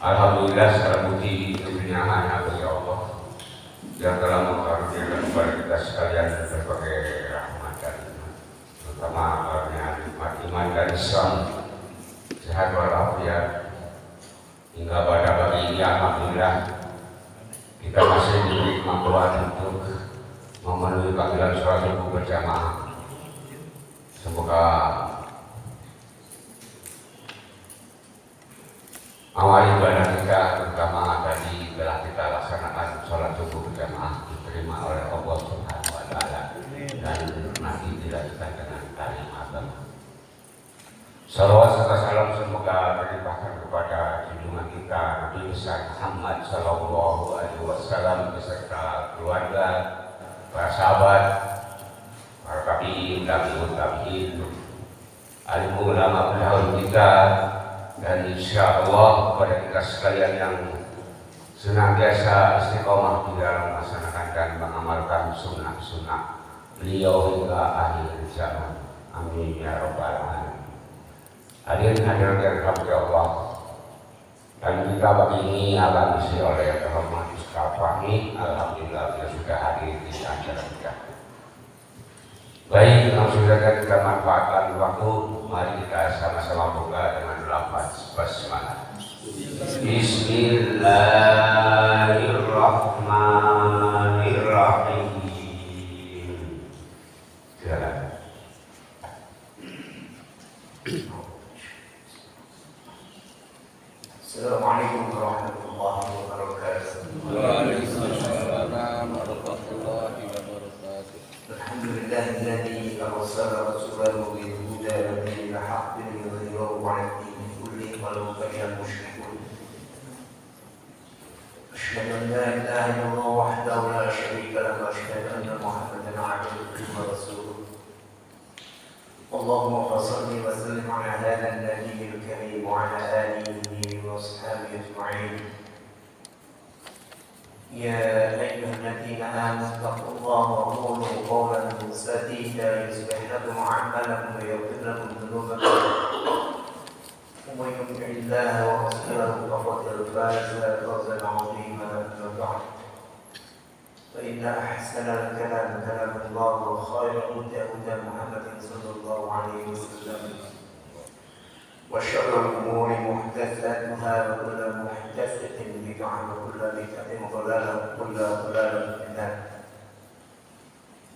Alhamdulillah segala puji tentunya hanya bagi Allah yang telah mengkaruniakan kepada kita sekalian berbagai rahmat dan terutama nikmat iman dan Islam, sehat walafiat hingga pada pagi ini. Alhamdulillah kita masih diberi kemampuan untuk memenuhi panggilan sholat subuh berjamaah. Semoga awal ibadah kita terutama tadi telah kita laksanakan sholat subuh berjamaah diterima oleh Allah Subhanahu wa Ta'ala dan nanti dilanjutkan dengan talim agama. Salawat serta salam semoga terlimpahkan kepada junjungan kita Nabi besar Muhammad Sallallahu Alaihi Wasallam beserta keluarga, para sahabat, para tabi'in, tabi'in, alim ulama pendahulu kita, dan insya Allah kepada kita sekalian yang senantiasa istiqomah di dalam melaksanakan dan mengamalkan sunnah-sunnah beliau hingga akhir zaman. Amin ya rabbal alamin. Hadirin hadirat yang dirahmati Allah, dan kita pagi ini akan diisi oleh yang terhormat Ustaz Fahmi. Alhamdulillah dia sudah hadir di acara kita. Baik, langsung saja kita manfaatkan waktu. Mari kita sama-sama buka dengan lafaz basmalah. Bismillahirrahmanirrahim. Silakan. Assalamualaikum warahmatullahi wabarakatuh. Waalaikumsalam warahmatullahi wabarakatuh. Alhamdulillahilladzi arsala rasulahu bil huda wa dinil haqqi liyudhhirahu 'ala ad-dini kullihi walau karihal musyrikun. Asyhadu an la ilaha illallah wahdahu la syarika lahu wa asyhadu anna Muhammadan 'abduhu wa rasuluh. Allahumma shalli wa sallim 'ala hadzal nabiyil karim wa 'ala alihi wa ashabihi ajma'in. يا أيها الذين آمنوا اتقوا الله وقولوا قولا سديدا يصلح لكم أعمالكم ويغفر لكم ذنوبكم ومن يطع الله ورسوله فقد فاز فوزا عظيما. أما بعد فإن أحسن الكلام كلام الله وخير الهدى هدى محمد صلى الله عليه وسلم وشر الأمور محدثاتها وكل محدثة بدعة وكل بدعة ضلالة وكل ضلالة في النار.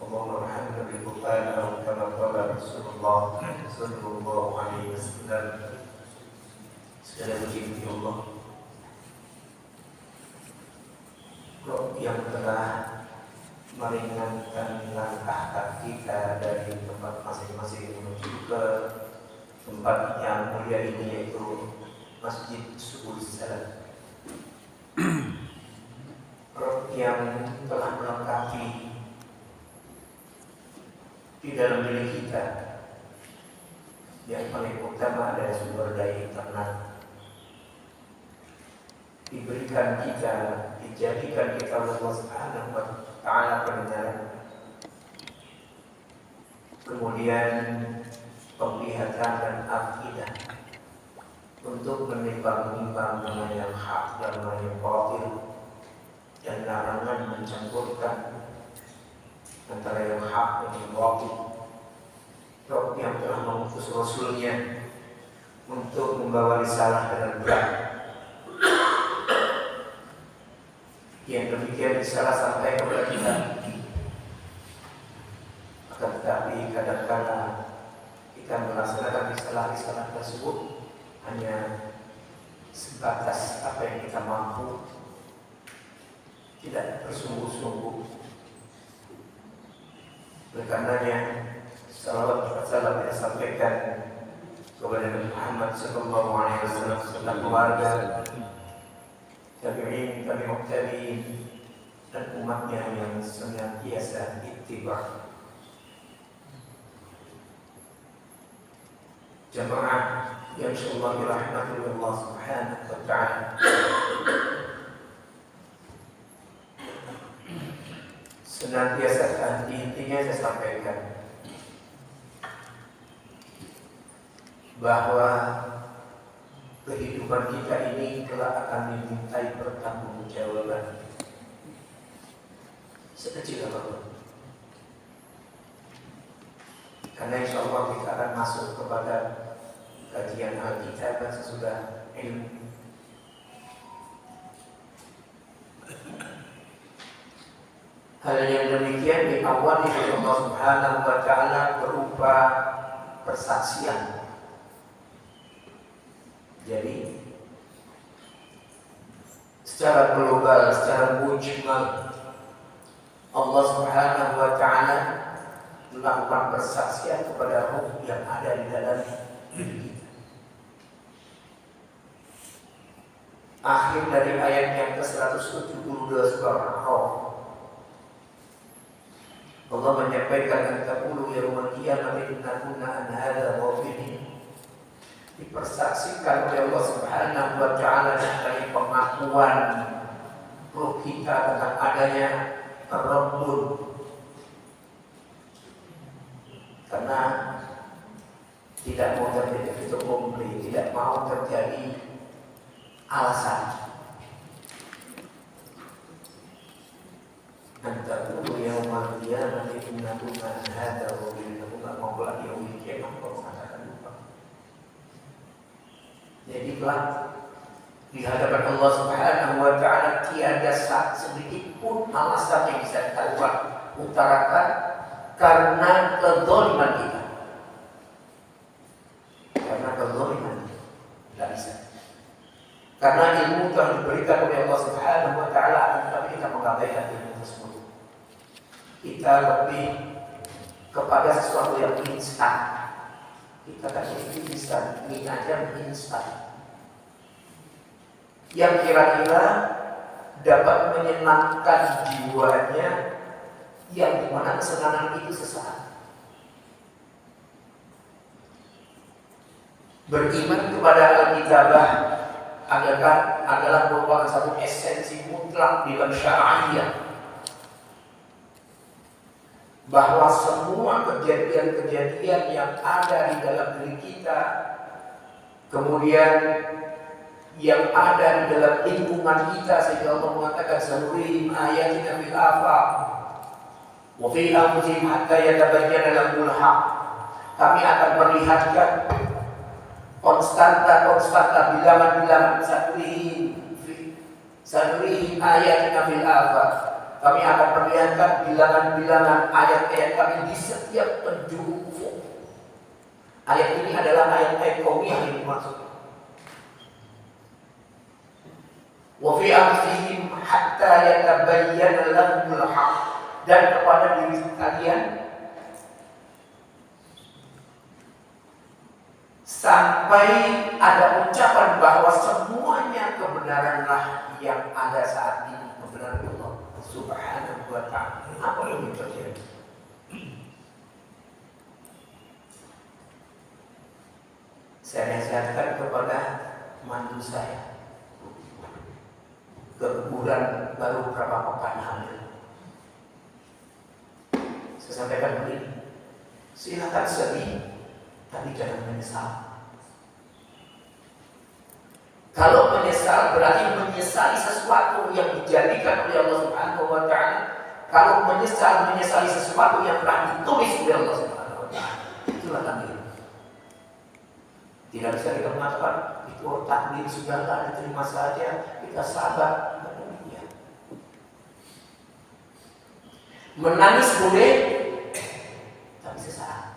اللهم ارحمنا بالقرآن أو كما قال رسول الله صلى الله عليه وسلم. Segala puji bagi Allah yang telah meringankan langkah kita dari tempat masing-masing menuju ke tempat yang mulia ini, yaitu Masjid Subul Salam. Roh yang telah melengkapi di dalam diri kita, yang paling utama adalah sumber daya internet. Diberikan kita, dijadikan kita oleh Allah Subhanahu wa Ta'ala pendengaran, kemudian penglihatan dan akidah untuk menimbang-nimbang mana yang hak dan mana yang batil, dan larangan mencampurkan antara yang hak dan yang batil. Roh yang telah mengutus Rasulnya untuk membawa risalah dengan berat, yang demikian risalah sampai kepada kita. Akan tetapi kadang-kadang kita melaksanakan risalah-risalah tersebut hanya sebatas apa yang kita mampu, tidak bersungguh-sungguh. Oleh karenanya, salawat salam kita sampaikan kepada Nabi Muhammad sallallahu alaihi wasallam serta keluarga, tabi'in, tabi'ut tabi'in, dan umatnya yang senantiasa ittiba'. Jamaah yang insyaallah dirahmati oleh Allah Subhanahu wa Ta'ala. Senantiasa intinya saya sampaikan bahwa kehidupan kita ini kelak akan dimintai pertanggungjawaban sekecil apapun. Karena insya Allah kita akan masuk kepada kajian Alkitab sesudah ilmu. Hal yang demikian diawali oleh Allah Subhanahu wa Ta'ala berupa persaksian. Jadi secara global, secara mujmal, Allah Subhanahu wa Ta'ala melakukan persaksian kepada ruh yang ada di dalam diri kita. Akhir dari ayat yang ke-172 surah Al-A'raf, Allah menyampaikan taqulu yaumil qiyamah inna kunna an hadza ghafilin. Dipersaksikan oleh Allah Subhanahu wa Ta'ala dari pengakuan ruh kita tentang adanya Rabbun. Karena tidak mau terjadi itu komplit, tidak mau terjadi alasan. Antaqulu yaumal qiyamah inna kunna an hadza ghafilin. Aku enggak mau lagi yaumil qiyamah kau mengatakan lupa. Jadi kelak di hadapan Allah Subhanahu wa Ta'ala tiada sedikit pun alasan yang bisa kita utarakan karena kezaliman kita. Karena kezaliman tidak bisa. Karena ilmu telah diberikan oleh Allah Subhanahu wa Ta'ala, tapi kita mengabaikan ilmu tersebut. Kita lebih kepada sesuatu yang instan. Kita kan ini instan, ini aja instan. Yang kira-kira dapat menyenangkan jiwanya, yang dimana kesenangan itu sesaat. Beriman kepada Alkitabah adalah merupakan satu esensi mutlak dalam syariah, bahwa semua kejadian-kejadian yang ada di dalam diri kita, kemudian yang ada di dalam lingkungan kita, sehingga Allah mengatakan sanurihim ayatina fil afaq wa fi anfusihim hatta yatabayyana lahumul haq. Kami akan perlihatkan konstanta bilangan-bilangan sanurihim ayatina fil afaq. Kami akan perlihatkan bilangan-bilangan ayat-ayat kami di setiap penjuru ufuk. Ayat ini adalah ayat-ayat kauniyah yang dimaksud. Wa fi anfusihim hatta yatabayyana lahumul haq. Dan kepada diri kalian sampai ada ucapan bahwa semuanya kebenaranlah yang ada saat ini, kebenaran Allah Subhanahu wa Ta'ala. Apa yang terjadi? Saya nasihatkan kepada mantu saya, keguguran baru berapa pekan hamil. Saya sampaikan begini, silakan sedih, tapi jangan menyesal. Kalau menyesal berarti menyesali sesuatu yang dijadikan oleh Allah Subhanahu wa Ta'ala. Kalau menyesali sesuatu yang telah ditulis oleh Allah Subhanahu wa Ta'ala. Itulah takdir. Tidak bisa kita mengatakan itu takdir sudahlah, diterima saja, kita sabar. Menangis boleh, tapi sesaat.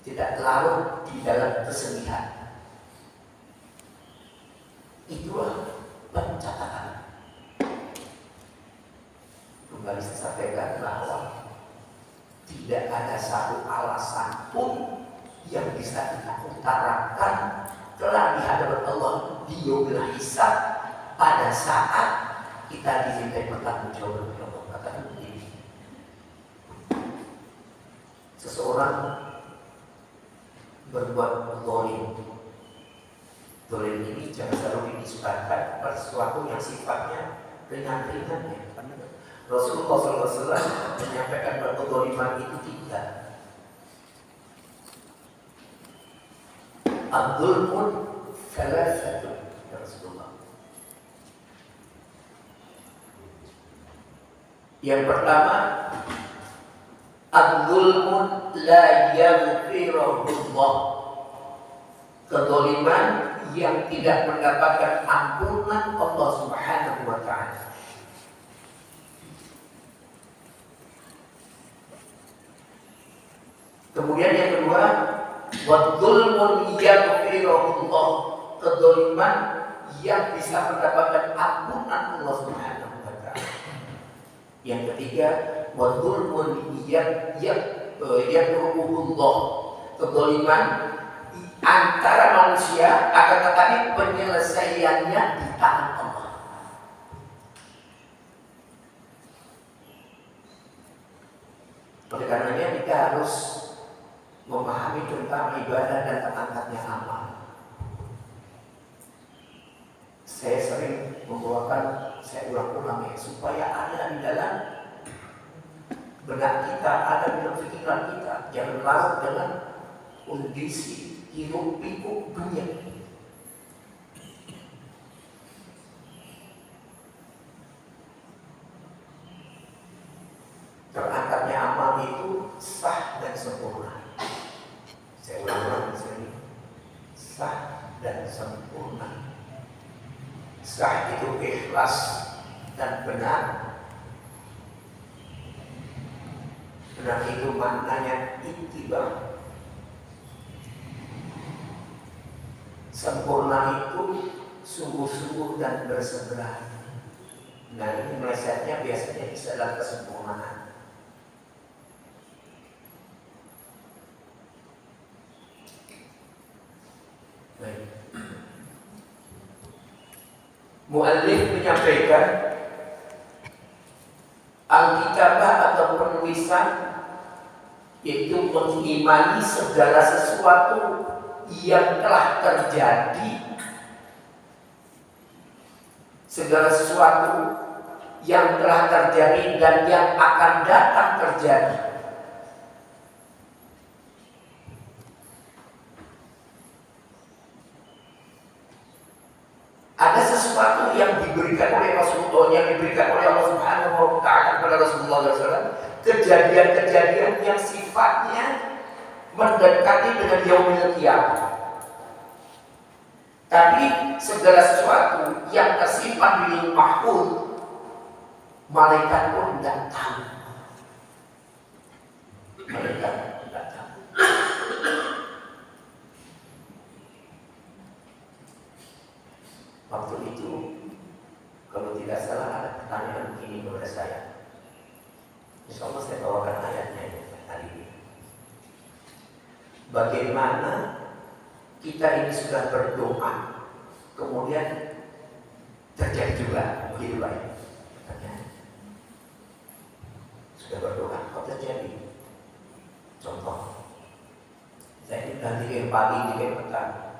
Tidak larut di dalam kesedihan. Itulah pencatatan. Kembali saya sampaikan bahwa tidak ada satu alasan pun yang bisa kita utarakan kelak di hadapan Allah di yaumil hisab pada saat kita dimintai pertanggungjawaban oleh Allah. Katakan begini, seseorang berbuat zalim. Zalim ini jangan selalu dinisbatkan pada sesuatu yang sifatnya ringan-ringan. Rasulullah SAW menyampaikan bahwa kezaliman itu tiga. Al-zulmun salasatun. Yang pertama, adzulmun la yaghfirullah, kezaliman yang tidak mendapatkan ampunan Allah Subhanahu wa taala. Kemudian yang kedua, wadzulmun yaghfirullah, kezaliman yang bisa mendapatkan ampunan Allah Subhanahu wa taala. Yang ketiga, wadzulmun yakruhullah, kezaliman antara manusia akan tetapi penyelesaiannya di tangan Allah. Oleh karenanya kita harus memahami tentang ibadah dan terangkatnya amal. Saya sering membawakan, saya ulang-ulang ya, supaya ada di dalam benak kita, ada di dalam pikiran kita. Jangan larut dengan kondisi hidup pikuk dunia. Terangkatnya amal itu sah dan sempurna. Saya ulang-ulang sekali, sah dan sempurna. Sah itu ikhlas dan benar. Benar itu maknanya ittiba. Sempurna itu sungguh-sungguh dan bersegera. Nah, ini melesetnya biasanya bisa dalam kesempurnaan. Baik. Mu'allif menyampaikan al-kitabah atau penulisan yaitu mengimani segala sesuatu yang telah terjadi, segala sesuatu yang telah terjadi dan yang akan datang terjadi. Ada sesuatu yang diberikan oleh Rasulullah, yang diberikan oleh Allah Subhanahu wa taala kepada Rasulullah SAW, kejadian-kejadian yang sifatnya mendekati dengan yaumil qiyamah. Tapi segala sesuatu yang tersimpan di lauh mahfuz, malaikat pun tidak tahu. Malaikat tidak tahu. Waktu itu, kalau tidak salah ada pertanyaan begini kepada saya. Insya Allah saya bawakan ayatnya hari ini. Bagaimana kita ini sudah berdoa, kemudian terjadi juga begitu baik. Sudah berdoa, kok terjadi? Contoh, saya ini tadi ke pagi, ke petang,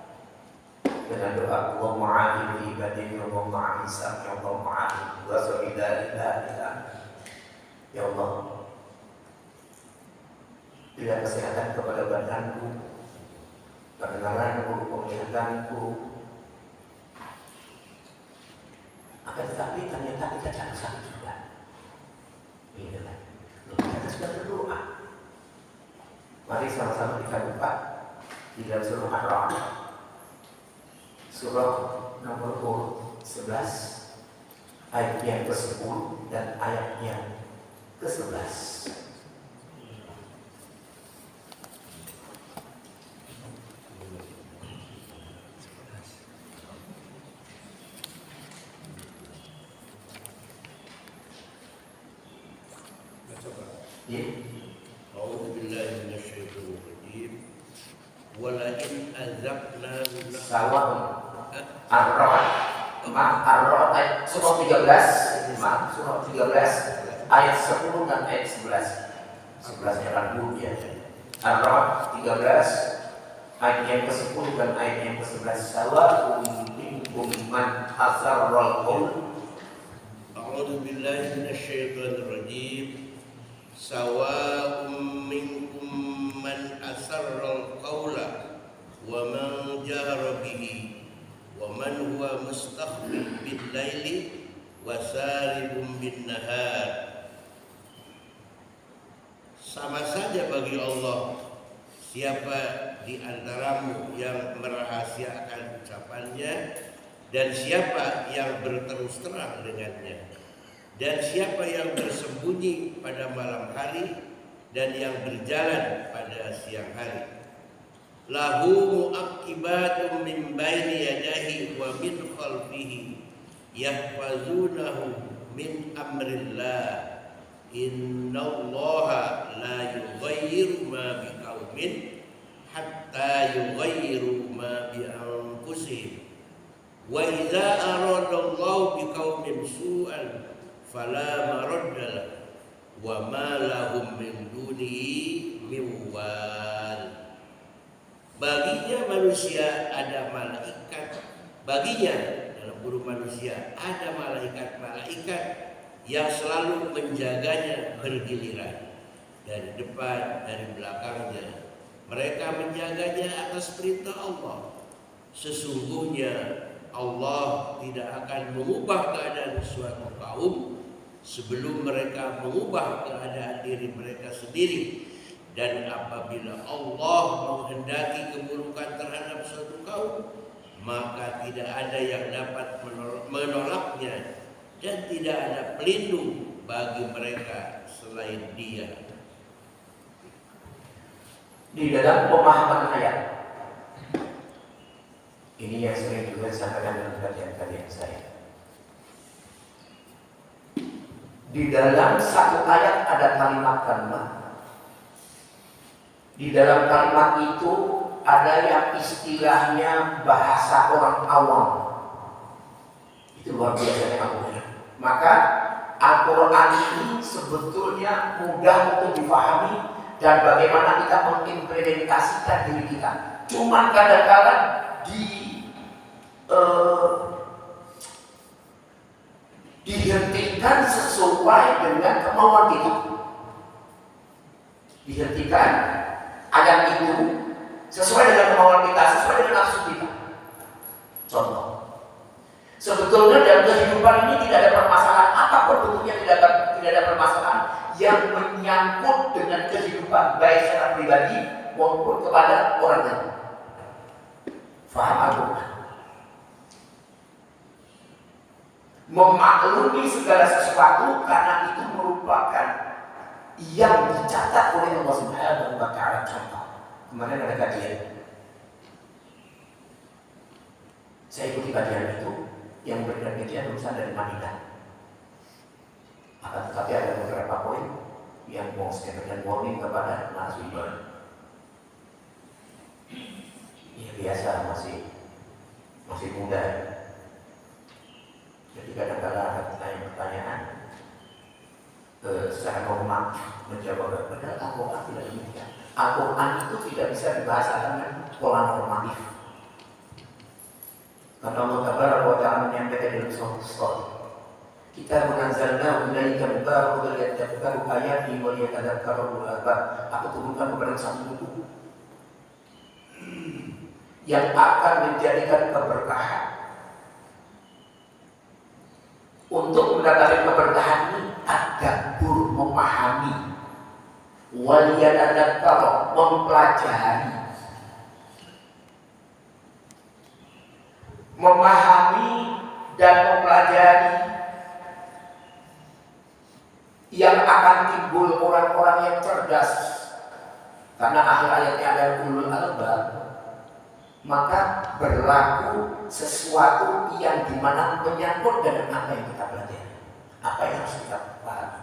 dengan doa Allahumma a'afim fi ibadihi, Allahumma a'afim, Allahumma a'afim, wa solidarillah. Ya Allah, berikan kesehatan kepada badanku, pendengaranku, penglihatanku. Akan tetapi ternyata kita jatuh sakit juga. Ini kan, kita sudah berdoa. Mari sama-sama kita buka di dalam surah Ar-Ra'd, surah nomor 11, ayat yang ke-10 dan ayat yang ke-11. A'udzu billahi minasyaitonir rajim. Walain azabna Sawah Ar-Ra'd, Ar-Ra'd ayat surah 13, surah 13 ayat 10 dan ayat 11. 11 yang ragu ya. Ar-Ra'd 13 ayat yang ke-10 dan ayat yang ke-11. Sawa'un minkum man asarral qaul. A'udzu billahi minasyaitonir rajim. Sawa'un minkum man asarral qawla wa man jahara bihi wa man huwa mustakhfin bil laili wa saribun bin nahar sama saja bagi Allah siapa di antaramu yang merahasiakan ucapannya dan siapa yang berterus terang dengannya, dan siapa yang bersembunyi pada malam hari dan yang berjalan pada siang hari. Lahu mu'aqibatun min baini yadayhi wa min khalfihi yahfazunahu min amrillah. Innallaha la yughayyiru ma biqaumin hatta yughayyiru ma bi anfusihim. Wa idza aradallahu biqaumin su'an fala maradda lahu wa ma lahum min dunihi min wal. Baginya manusia ada malaikat, baginya dalam burung manusia ada malaikat-malaikat yang selalu menjaganya bergiliran dari depan, dari belakangnya. Mereka menjaganya atas perintah Allah. Sesungguhnya Allah tidak akan mengubah keadaan suatu kaum sebelum mereka mengubah keadaan diri mereka sendiri. Dan apabila Allah menghendaki keburukan terhadap suatu kaum, maka tidak ada yang dapat menolaknya, dan tidak ada pelindung bagi mereka selain Dia. Di dalam pemahaman ayat ini yang sering juga disampaikan dalam kajian-kajian saya. Di dalam satu ayat ada kalimat-kalimat. Di dalam kalimat itu ada yang istilahnya bahasa orang awam. Itu luar biasa yang aku. Maka Al-Quran ini sebetulnya mudah untuk dipahami dan bagaimana kita mengimplementasikan diri kita. Cuma kadang-kadang dihentikan sesuai dengan kemauan kita. Dihentikan ayat itu sesuai dengan kemauan kita, sesuai dengan nafsu kita. Contoh, sebetulnya dalam kehidupan ini tidak ada permasalahan apapun bentuknya, tidak ada permasalahan yang menyangkut dengan kehidupan baik secara pribadi maupun kepada orang lain. Faham aku? Memaklumi segala sesuatu karena itu merupakan yang dicatat oleh Allah Subhanahu wa Ta'ala. Contoh, kemarin ada kajian. Saya ikuti kajian itu. Yang memberikan kajian tulisan dari Madinah. Akan tetapi ada beberapa poin yang mau saya berikan warning kepada narasumber. Ya biasa masih muda. Jadi kadang-kadang ada pertanyaan secara normal menjawab, padahal Al-Quran tidak demikian. Al-Quran itu tidak bisa dibahasakan dengan pola normatif. Karena Allah Taala wa Ta'ala menyampaikan dalam surah As-Sad, kita menanzalnahu ilaika mubarakun liyadabbaru ayatihi wa liyatadabbaru ulul albab. Aku turunkan kepada satu buku yang akan menjadikan keberkahan. Untuk mendapatkan keberkahan ini tadabbur, memahami, wa liyatadabbaru, mempelajari. Memahami dan mempelajari yang akan timbul orang-orang yang cerdas, karena akhir ayatnya ada ulul albab, maka berlaku sesuatu yang dimana menyangkut dengan apa yang kita pelajari, apa yang harus kita pahami.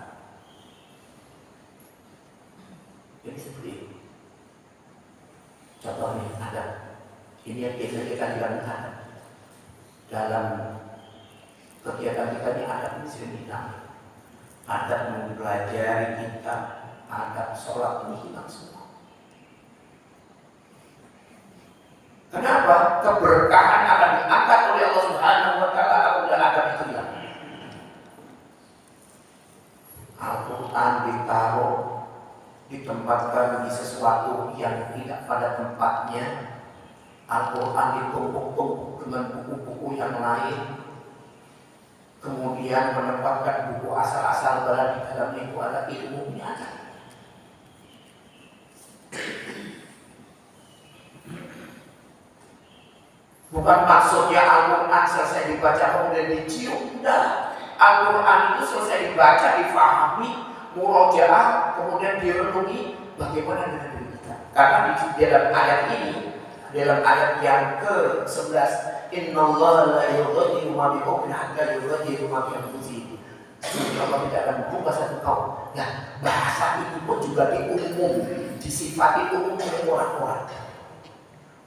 Jadi seperti ini. Contohnya ada, ini yang biasa kita dilakukan dalam kegiatan kita ini, adab ini sering hilang. Adab mempelajari kitab, adab sholat ini hilang semua. Kenapa? Keberkahan akan diangkat oleh Allah Subhanahu wa Ta'ala apabila adab itu hilang. Al-Quran ditaruh, ditempatkan di sesuatu yang tidak pada tempatnya. Al-Quran ditumpuk-tumpuk dengan buku-buku yang lain, kemudian menempatkan buku asal-asal di dalamnya itu ada ilmunya. Bukan maksudnya Al-Quran selesai dibaca kemudian dicium. Enggak. Al-Quran itu selesai dibaca, difahami, murojaah, kemudian direnungi bagaimana dengan diri kita. Karena di dalam ayat ini, dalam ayat yang ke-11, Innallaha la yughayyiru ma biqaumin hatta yughayyiru ma bi anfusihim. Allah tidak akan membuka satu kaum. Nah, bahasa ini pun juga diumum, disifati umum oleh orang-orang.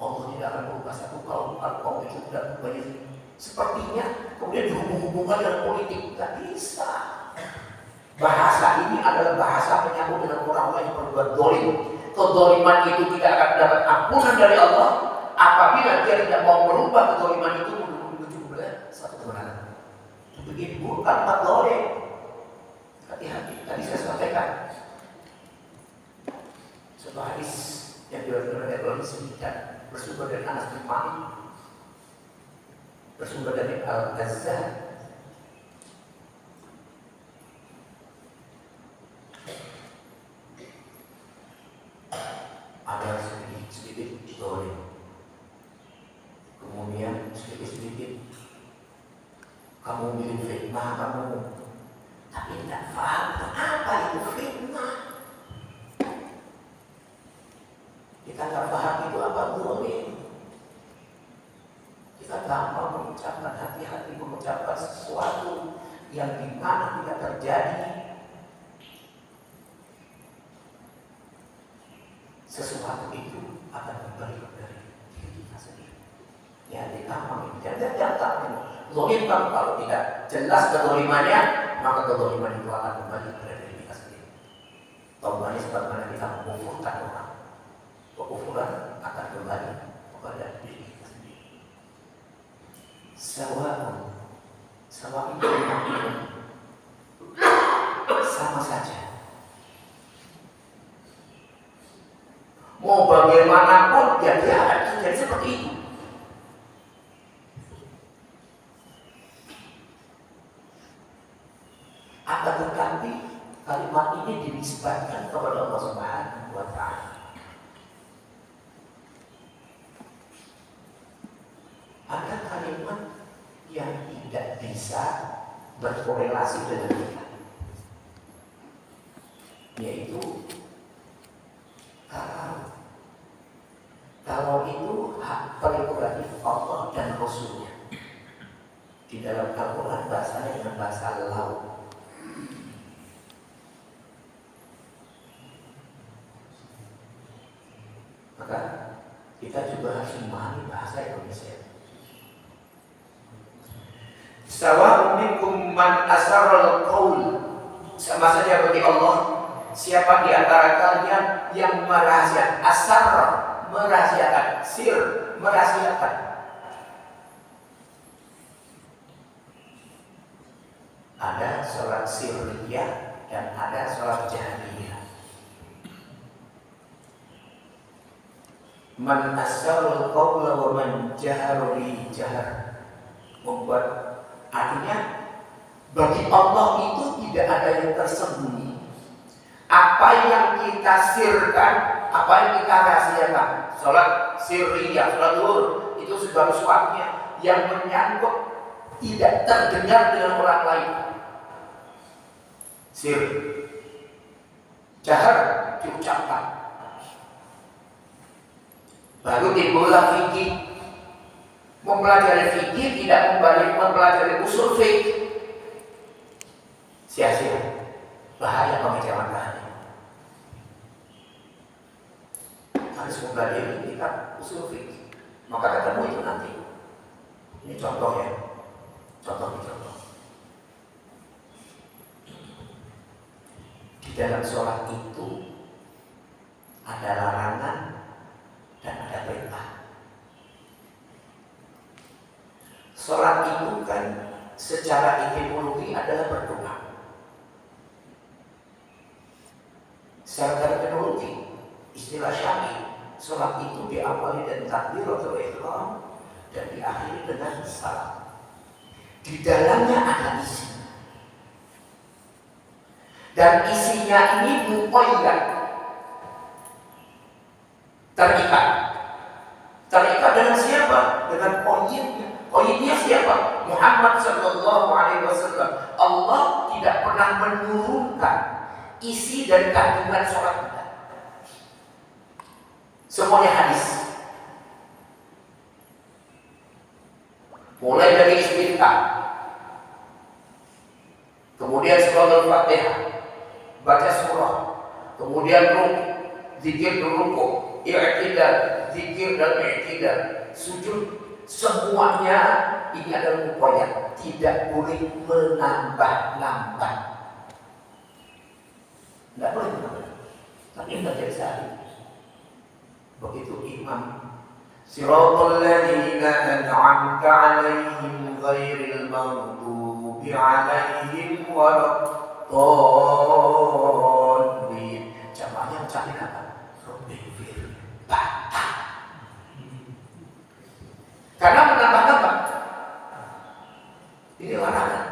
Allah tidak akan berubah satu kaum kalau kaum itu tidak berubah. Sepertinya kemudian dihubung-hubungkan dengan politik. Tidak bisa. Bahasa ini adalah bahasa menyambut dengan orang-orang yang berbuat dolim. Kedoliman itu tidak akan mendapat ampunan dari Allah apabila dia tidak mau merubah kedoliman itu menuju kepada satu kebenaran. Begitu kalimat dolim. Hati-hati. Tadi saya sampaikan sebuah hadis yang diriwayatkan oleh Ibnu Sa'id bersumber dari Anas bin Malik, bersumber dari Al-Ghazali. Ada sedikit dolim, kemudian sedikit kamu bikin fitnah kamu, tapi tidak paham apa itu fitnah. Kita tidak paham itu apa dolim. Kita gampang mengucapkan, hati-hati mengucapkan sesuatu yang dimana tidak terjadi. Sesuatu itu akan kembali dari diri kita sendiri. Ya, gampang ini. Jangan dolim kalau tidak jelas kedolimannya, maka kedoliman itu akan kembali dari diri kita sendiri. Taubatnya sebagaimana kita mengkufurkan orang. Kekufuran akan kembali kepada diri kita sendiri. Sawa itu sama saja. Mau bagaimanapun ya dia akan terjadi seperti itu. Akan tetapi kalimat ini dinisbatkan kepada Allah Subhanahu wa Ta'ala. Ada kalimat yang tidak bisa berkorelasi dengan kita, yaitu kalau itu hak prerogatif Allah dan Rasulnya. Di dalam Al-Quran bahasanya dengan bahasa laut. Maka kita juga harus memahami bahasa Indonesia. Sawa'un minkum man asarral qaul. Sama saja bagi Allah siapa di antara kalian yang merahasiakan. Asar, merahasiakan. Sir, merahasiakan. Ada sholat sirriyah dan ada sholat jahriyah. Man asarral qaul wa man jahara bi jahar. Membuat artinya bagi Allah itu tidak ada yang tersembunyi. Apa yang kita sirkan, apa yang kita rahasiakan, sholat sirriyah, sholat zuhur itu sebagai sesuatunya yang menyangkut tidak terdengar dengan orang lain. Sir, jahar diucapkan. Baru timbullah fikih. Mempelajari fikih tidak mempelajari usul fikih, sia-sia, bahaya bagi zaman tadi. Harus mempelajari kitab usul fikih, maka ketemu itu nanti. Ini contoh ya, contoh. Di dalam sholat itu ada larangan dan ada perintah. Sholat itu kan secara etimologi adalah berdoa. Secara terminologi, istilah syar'i, sholat itu diawali dengan takbiratul ihram dan diakhiri dengan salam. Di dalamnya ada isi. Dan isinya ini muqayyad, terikat. Terikat dengan siapa? Dengan koyitnya. Koyitnya siapa? Muhammad sallallahu alaihi wasallam. Allah tidak pernah menurunkan isi dan kandungan sholat kita. Semuanya hadis. Mulai dari istiftah, kemudian surah Al-Fatihah, baca surah, kemudian zikir rukuk, i'tidal, zikir dan i'tidal, sujud, semuanya ini adalah upaya, tidak boleh menambah-nambah. Tidak boleh menambah. Tapi tidak jadi sehari. Begitu imam Siratal ladzina an'amta 'alaihim ghairil maghdubi 'alaihim waladdallin. Jamaahnya ucapin apa? Rabbir bata. Karena menambah-nambah ini larangan.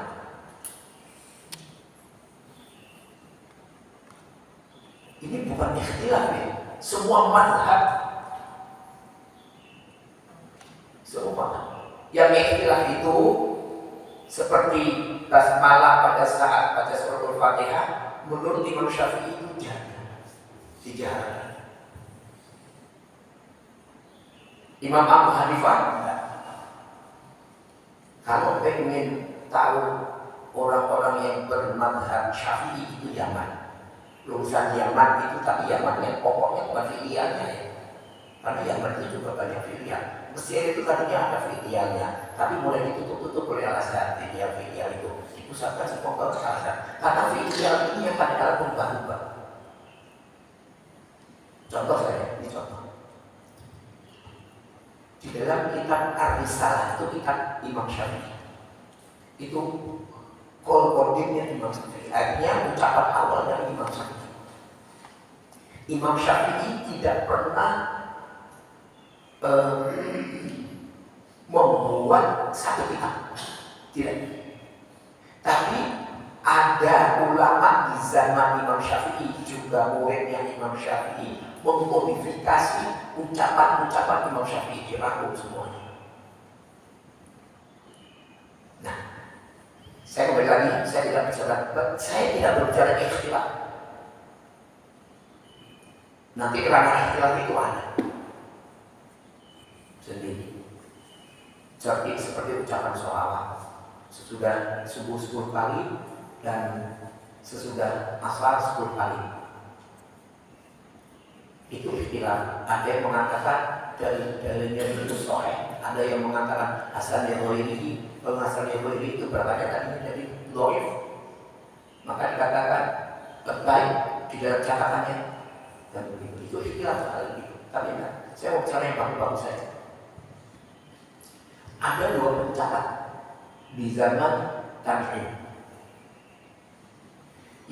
Ini bukan ikhtilaf ya. Semua mazhab, yang ikhtilaf itu seperti basmalah pada saat baca surah Al-Fatihah, menurut Imam Syafi'i itu dijarang. Imam Abu Hanifah enggak. Kalau ingin tahu orang-orang yang bermadhab Syafi'i itu Yaman, lulusan Yaman itu, tapi Yaman yang pokoknya bukan fi'liyahnya ya. Karena Yaman itu juga banyak fi'liyah. Mesir itu tadinya ada fi'liyahnya, tapi mulai ditutup-tutup oleh alasan fi'liyah itu dipusatkan semua ke alasan. Karena fi'liyah ini yang kadang-kadang berubah-ubah. Contoh saya, ini contoh. Di dalam kitab Ar-Risalah itu kitab Imam Syafi'i. Itu qol-qodimnya Imam Syafi'i. Akhirnya ucapan awal dari Imam Syafi'i. Imam Syafi'i tidak pernah membuat satu kitab, tidak. Tapi ada ulama di zaman Imam Syafi'i, juga muridnya Imam Syafi'i, memodifikasi ucapan-ucapan Imam Syafi'i, dirangkum semuanya. Nah, saya kembali lagi, saya tidak berbicara ikhtilaf. Nanti kerana ikhtilaf itu ada sendiri. Seperti ucapan sholawat sesudah subuh 10 kali dan sesudah asar 10 kali. Itu ikhtilaf. Ada yang mengatakan dalilnya itu sahih, ada yang mengatakan Hasan yang ghairihi. Kalau Hasan yang ghairihi itu berkata tadinya jadi dhaif, maka dikatakan baik di dalam catatannya dan begitu. Itu ikhtilaf sekali gitu. Tapi enggak, saya mau bicara yang bagus-bagus saja. Ada dua pencatat di zaman tabi'in.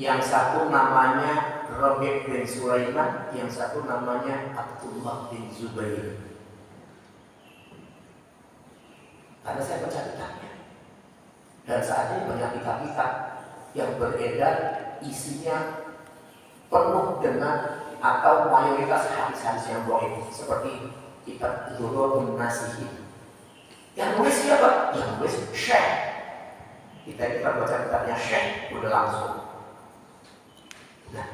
Yang satu namanya Rabi' bin Sulaiman, yang satu namanya Abdullah bin Zubair. Karena saya baca kitabnya, dan saat ini banyak kitab-kitab yang beredar isinya penuh dengan atau mayoritas hadis-hadis yang dhaif, seperti kitab Dzurratun Nasihin. Yang nulis siapa? Yang nulis Syekh. Kita baca kitabnya Syekh udah langsung. Nah,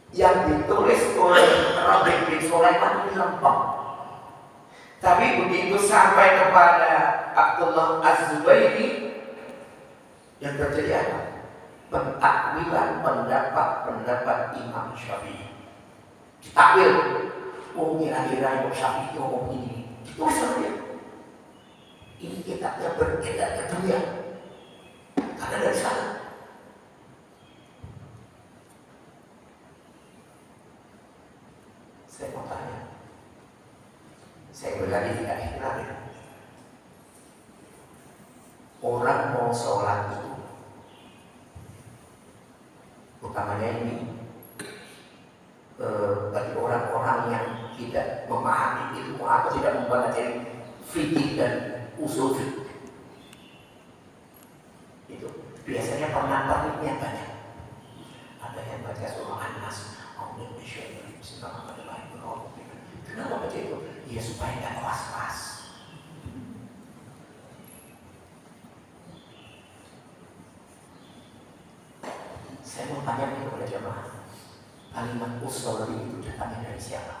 yang ditulis oleh Rabi' bin Sulaiman ini lempeng. Tapi begitu sampai kepada Abdullah Az-Zubairi, yang terjadi apa? Pentakwilan pendapat Imam Syafi'i. Ditakwil. Oh, kira-kira Imam Syafi'i ngomong ini. Ditulis sama dia. Ini kitabnya beredar ke dunia. Karena dari sana. Saya mau tanya. Saya berani tidak ikhlas ya. Orang mau sholat itu, utamanya ini bagi orang-orang yang tidak memahami ilmu atau tidak mempelajari fikih dan usul fikih, itu biasanya pernak-perniknya banyak. Ada yang baca surah An-Nas, kenapa baca itu? Ya supaya tidak tanya kepada jemaah, kalimat usul itu datangnya dari siapa?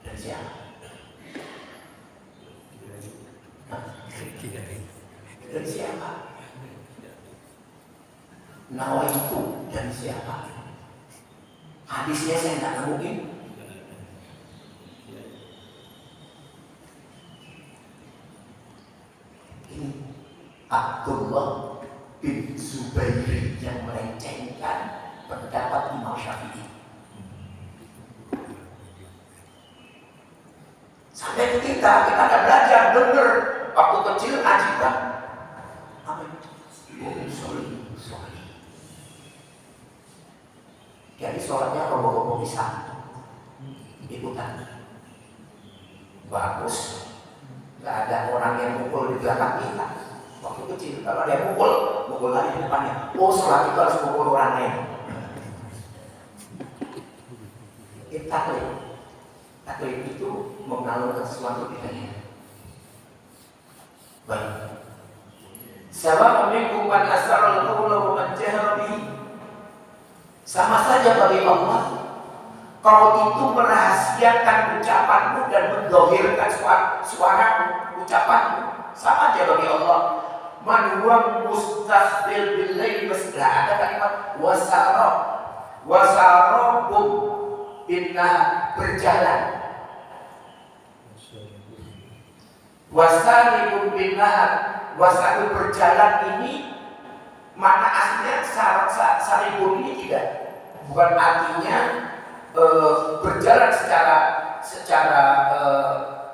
Dari siapa? Dari siapa? Nawa itu dari siapa? Hadisnya saya tidak nemuin. Ini Abdullah bin Zubairi yang melencengkan pendapat Imam Syafi'i. Sampai kita ada belajar benar waktu kecil ngaji kan. Apa itu? Sorry. Jadi sholatnya roboh-roboh bisa ikutan. Bagus. Gak ada orang yang mukul di belakang kita. Waktu kecil, kalau ada yang mukul lagi di depannya. Oh, sholat itu harus mukul orang lain. Taklid itu mengalurkan sesuatu di hati. Baik. Sawa'un minkum man asarra al-qawla wa man jahara bihi. Sama saja bagi Allah, kau itu merahasiakan ucapanmu dan mendahirkan suara ucapanmu. Sama aja bagi Allah. Man huwa mustaqbil bil laili masjid. Ada kalimat wasarabum binna berjalan. Wasalibum binna wasalu berjalan ini makna aslinya saribun ini tidak, bukan artinya berjalan secara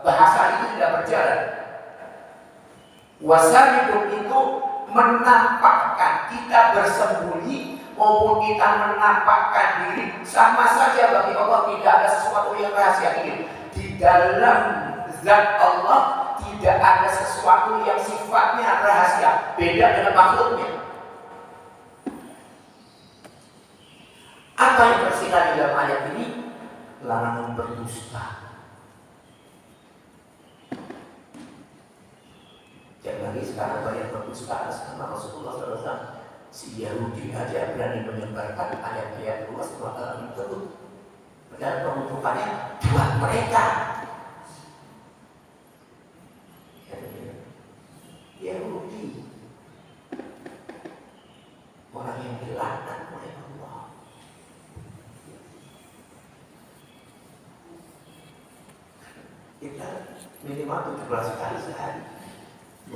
bahasa itu tidak berjalan. Wasaribun itu menampakkan, kita bersembunyi maupun kita menampakkan diri, sama saja bagi Allah. Tidak ada sesuatu yang rahasia ini. Di dalam zat Allah tidak ada sesuatu yang sifatnya rahasia, beda dengan makhluknya. Apa yang tersirat di dalam ayat ini? Larangan berdusta. Jangan lagi sekarang banyak berdusta sama Rasulullah SAW. Si Yahudi aja berani menyebarkan ayat-ayat luas dalam tersebut. Padahal pembentukannya buat mereka. Yahudi, orang yang dilaknat oleh Allah. Kita minimal 17 kali sehari.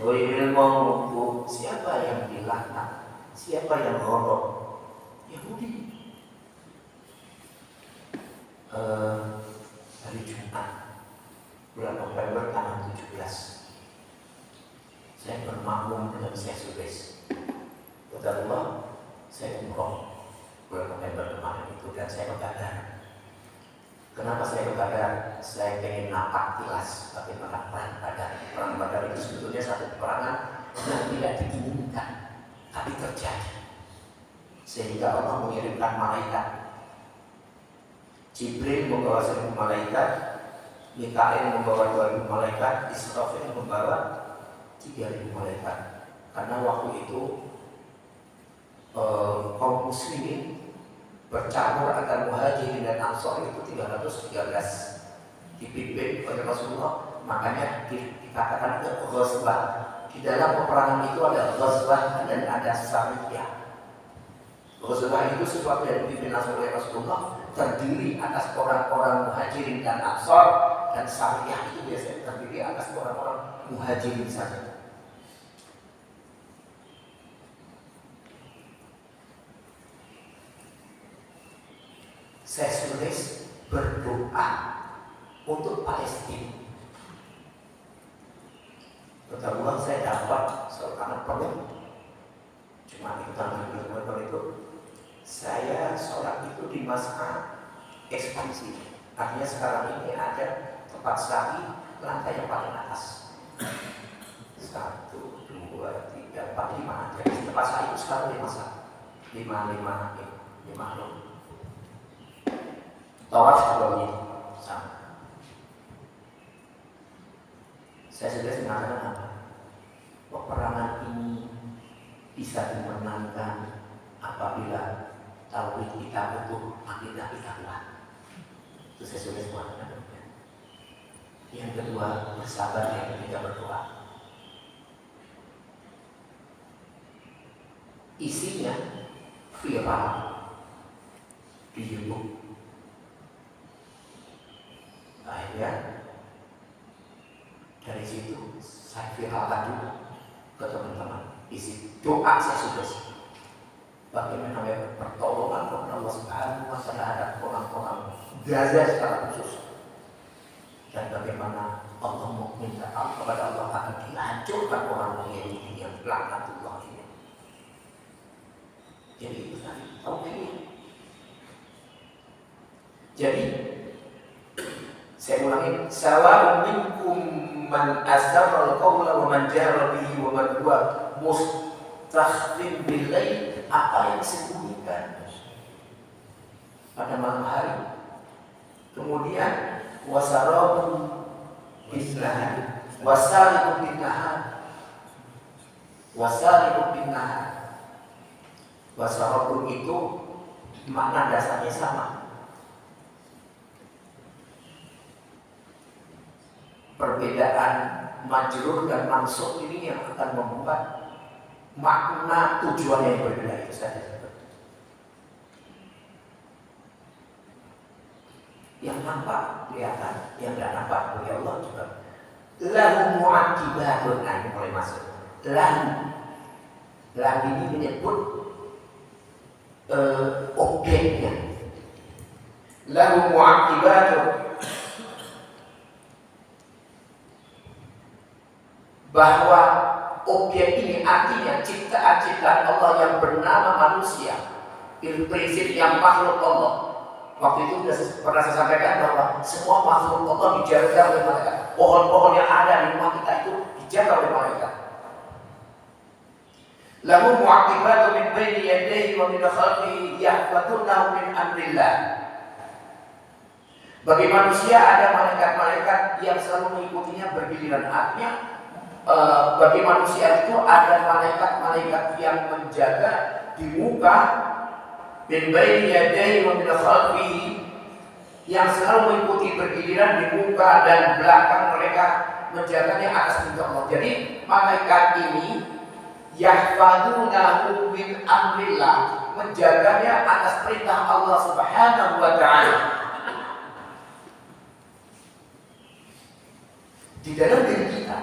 Wahai ngomongku, siapa yang dilaknat? Siapa yang ngorok? Yahudi. Hari Jumat bulan November tanggal 17, saya bermakmum dengan Syekh Subes. Kata Allah, saya umroh bulan November kemarin itu dan saya berkata, kenapa saya berkata? Saya ingin napak tilas bagaimana perang Badar. Perang Badar itu sebetulnya satu peperangan yang tidak diinginkan, tapi terjadi. Sehingga Allah mengirimkan malaikat. Jibril membawa 1000 malaikat, Mikail membawa 2000 malaikat, Israfil membawa 3000 malaikat. Karena waktu itu kaum muslimin bercampur antara muhajirin dan ansor itu 313 dipimpin oleh Rasulullah. Makanya dikatakan itu ghazwah. Di dalam peperangan itu ada ghazwah dan ada sariyah. Ghazwah itu sesuatu yang dipimpin oleh Rasulullah, terdiri atas orang-orang muhajirin dan ansor, dan sariyah itu biasanya terdiri atas orang-orang muhajirin saja. Saya tulis berdoa untuk Palestina. Ketahuan saya dapat karena perlu cuma ikutan itu. Saya sholat itu di masa ekspansi. Artinya sekarang ini ada tempat sa'i lantai yang paling atas. 1, 2, 3, 4, 5. Jadi tempat sa'i itu sekarang 5. Tawaf sebelumnya sama. Saya sudah mengatakan apa? Peperangan ini bisa dimenangkan apabila tauhid kita utuh, akidah kita kuat. Itu sesuai semua. Yang kedua, bersabar. Yang ketiga, berdoa. Isinya viral di YouTube. Akhirnya dari situ saya viralkan juga ke teman-teman. Isi doa saya sudah bagaimana pertolongan kepada Allah Subhanahu wa Ta'ala terhadap orang-orang Gaza secara khusus, dan bagaimana Allah meminta kepada Allah akan dihancurkan orang Yahudi yang laknatullah ini. Jadi itu tadi tauhid. Jadi saya ulangi, sawa'un minkum man asarra al-qawla wa man jahara bihi wa man huwa mustakhfin bil-lail. Apa yang disembunyikan pada malam hari, kemudian wasarabun bin-nahar, wasaribun bin-nahar, wasaribun bin-nahar. Wasarabun itu makna dasarnya sama. Perbedaan majrur dan mansub ini yang akan membuat makna tujuan yang berbeda itu saja. Yang nampak kelihatan, yang tidak nampak oleh Allah juga. Lahu mu'aqibatun, ini mulai masuk. Lahu ini menyebut objeknya. Lahu mu'aqibatun, bahwa objek ini artinya ciptaan-ciptaan Allah yang bernama manusia, prinsip yang makhluk Allah. Waktu itu pernah saya sampaikan bahwa semua makhluk Allah dijaga oleh malaikat. Pohon-pohon yang ada di rumah kita itu dijaga oleh malaikat. Lahu mu'aqibatun min baini yadayhi wa min khalfihi yahfazunahu min amrillah. Bagi manusia ada malaikat-malaikat yang selalu mengikutinya bergiliran. Artinya bagi manusia itu ada malaikat-malaikat yang menjaga di muka, min baini yadayhi wa min khalfihi, yang selalu mengikuti bergiliran di muka dan belakang mereka, menjaganya atas perintah Allah. Jadi malaikat ini yahfazunahu min amrillah, menjaganya atas perintah Allah Subhanahu wa Ta'ala. Di dalam diri kita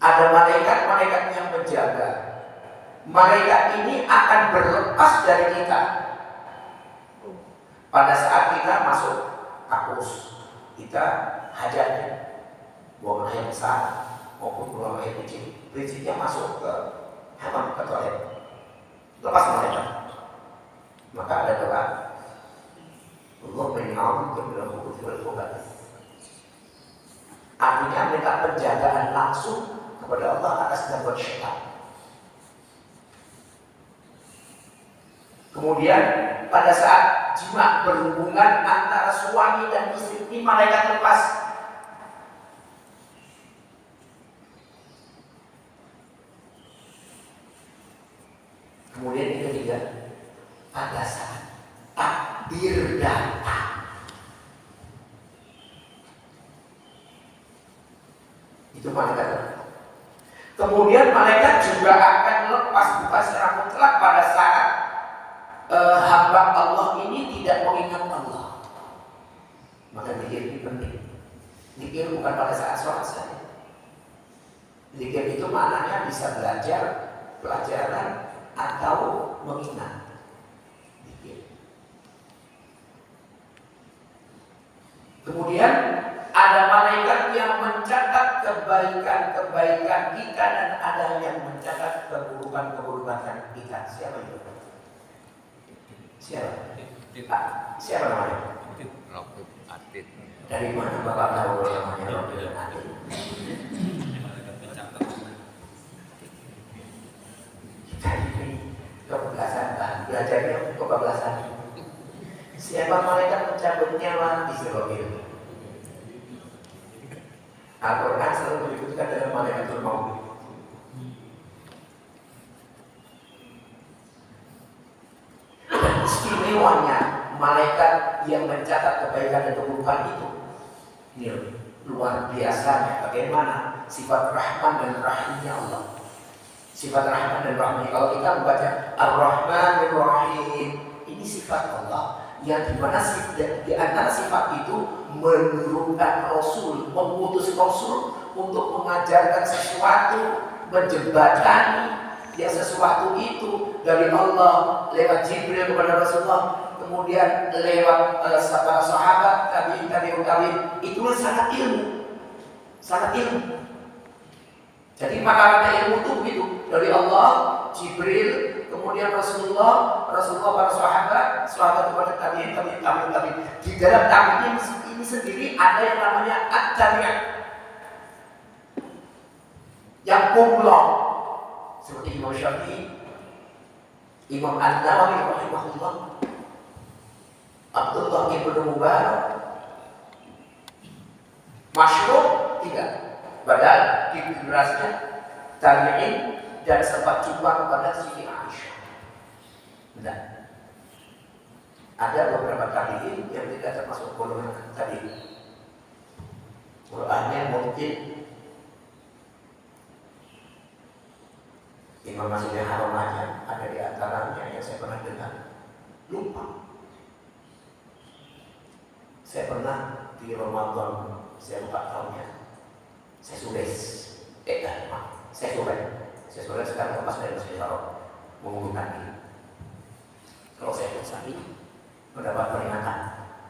ada malaikat-malaikat yang menjaga. Malaikat ini akan berlepas dari kita pada saat kita masuk kampus. Kita hajatnya buang air besar maupun buang air kecil, prinsipnya masuk ke hamam, ke toilet, lepas malaikat. Maka ada doa, Allah menyalurkan dalam buku tiba-tiba. Artinya minta penjagaan langsung kepada Allah atas gangguan syaitan. Kemudian pada saat jima berhubungan antara suami dan istri ini malaikat lepas. Kemudian yang ketiga, pada saat takdir datang, itu malaikat. Kemudian malaikat juga akan lepas bukan secara mutlak pada saat hamba Allah ini tidak mengingat Allah. Maka zikir ini penting. Zikir bukan pada saat sholat saja. Zikir itu maknanya bisa belajar pelajaran atau mengingat. Zikir. Kemudian ada malaikat yang mencatat kebaikan-kebaikan kita dan ada yang mencatat keburukan-keburukan kita. Siapa itu? Siapa? Siapa namanya? Rokib Atid. Dari mana Bapak tahu namanya Rokib Atid? Kita ini kebablasan, belajarnya kebablasan. Siapa malaikat mencabut nyawa di Rokib? Al-Quran selalu menyebutkan dalam malaikatul maut. malaikat yang mencatat kebaikan dan keburukan itu. Ini luar biasanya bagaimana sifat Rahman dan Rahimnya Allah. Sifat Rahman dan Rahim. Kalau kita membaca Ar-Rahman dan Rahim, ini sifat Allah yang dimana di antara sifat itu menurunkan Rasul, mengutus Rasul untuk mengajarkan sesuatu, menjembatani yang sesuatu itu dari Allah lewat Jibril kepada Rasulullah, kemudian lewat para sahabat, tabi'in, itu sangat ilmu, sangat ilmu. Jadi makanan ilmu itu begitu, dari Allah, Jibril, kemudian Rasulullah, para sahabat kepada tabi'in. Di dalam tabi'in ini sendiri ada yang namanya at-tabi'in, yang kumulon. Seperti Imam Syafi'i, Imam An-Nawawi rahimahullah, Abdullah ibn Mubarak, masyhur tidak, padahal di generasinya tabi'in dan sempat jumpa kepada Siti Aisyah. Benar. Ada beberapa tabi'in yang tidak termasuk golongan tabi'in. Qur'annya mungkin Imam Masjidil Haram aja ada di antaranya yang saya pernah dengar. Lupa. Saya pernah di Ramadan, saya lupa tahunnya. Saya sudah sekarang lepas dari Masjidil Haram mengundurkan diri. Kalau saya mencari mendapat peringatan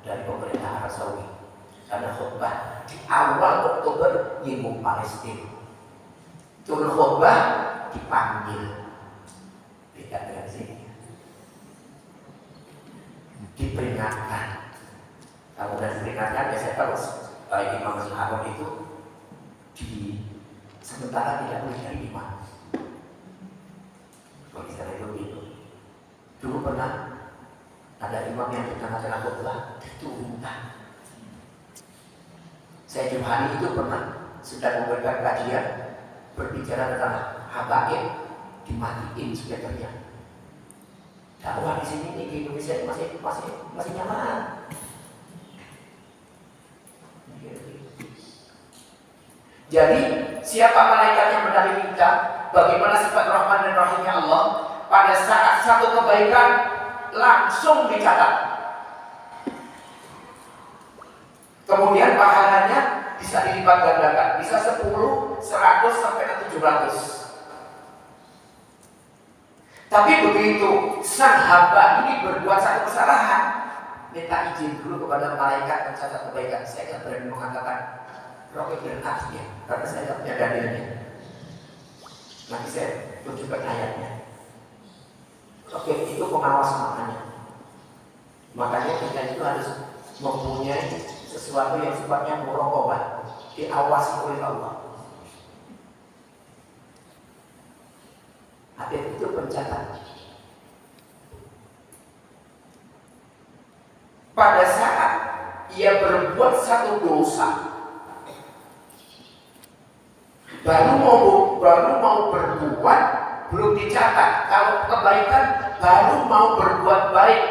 dari pemerintah Arab Saudi karena khutbah di awal Oktober nyinggung Palestina. Turun khutbah dipanggil, beda dengan sini, diperingatkan. Kalau sudah diperingatkan, ya saya tahu Imam Masjidil Haram itu di sementara tidak boleh dari imam. Kalau di sana itu begitu. Dulu pernah ada imam yang di tengah-tengah khutbah diturunkan. Saya Juhani itu pernah sedang memberikan kajian berbicara tentang habaib dimatiin supaya teriak. Dakwah di sini di Indonesia masih nyaman. Jadi siapa malaikat yang mendampingi kita, bagaimana sifat Rahman dan Rahimnya Allah, pada saat satu kebaikan langsung dicatat. Kemudian pahalanya bisa dilipat gandakan, bisa 10, 100 sampai 700. Tapi begitu sang hamba ini berbuat satu kesalahan, minta izin dulu kepada malaikat pencatat kebaikan. Saya tidak berani mengatakan Roket dan Atiyah karena saya tidak punya dalilnya. Nanti saya tunjukkan ayatnya. Roket itu pengawas makanya. Makanya kita itu harus mempunyai sesuatu yang sifatnya muraqabah, diawasi oleh Allah. Atiyah itu pencatat. Pada saat ia berbuat satu dosa, baru mau berbuat belum dicatat. Kalau kebaikan baru mau berbuat baik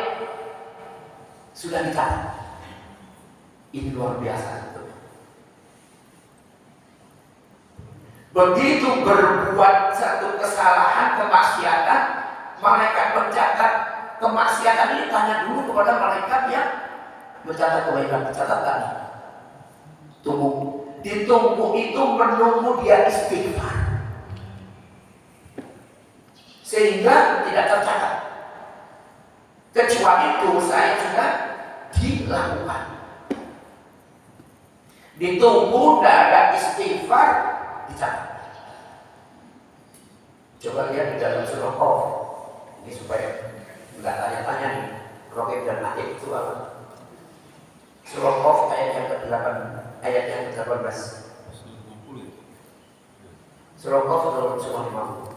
sudah dicatat. Ini luar biasa. Begitu berbuat satu kesalahan, kemaksiatan, malaikat mencatat kemaksiatan ini, tanya dulu kepada malaikat yang mencatat kebaikan. Dicatat tak? Tunggu. Ditunggu itu menunggu dia istighfar, sehingga tidak tercatat kecuali dosa yang sudah dilakukan. Ditunggu tidak ada istighfar, dicatat. Coba lihat di dalam surah Qaf ini supaya nggak tanya-tanya nih Roket dan Atiyah itu apa. Surah Qaf ayat yang ke-8, ayat yang ke-18. Surah Qaf surah 50.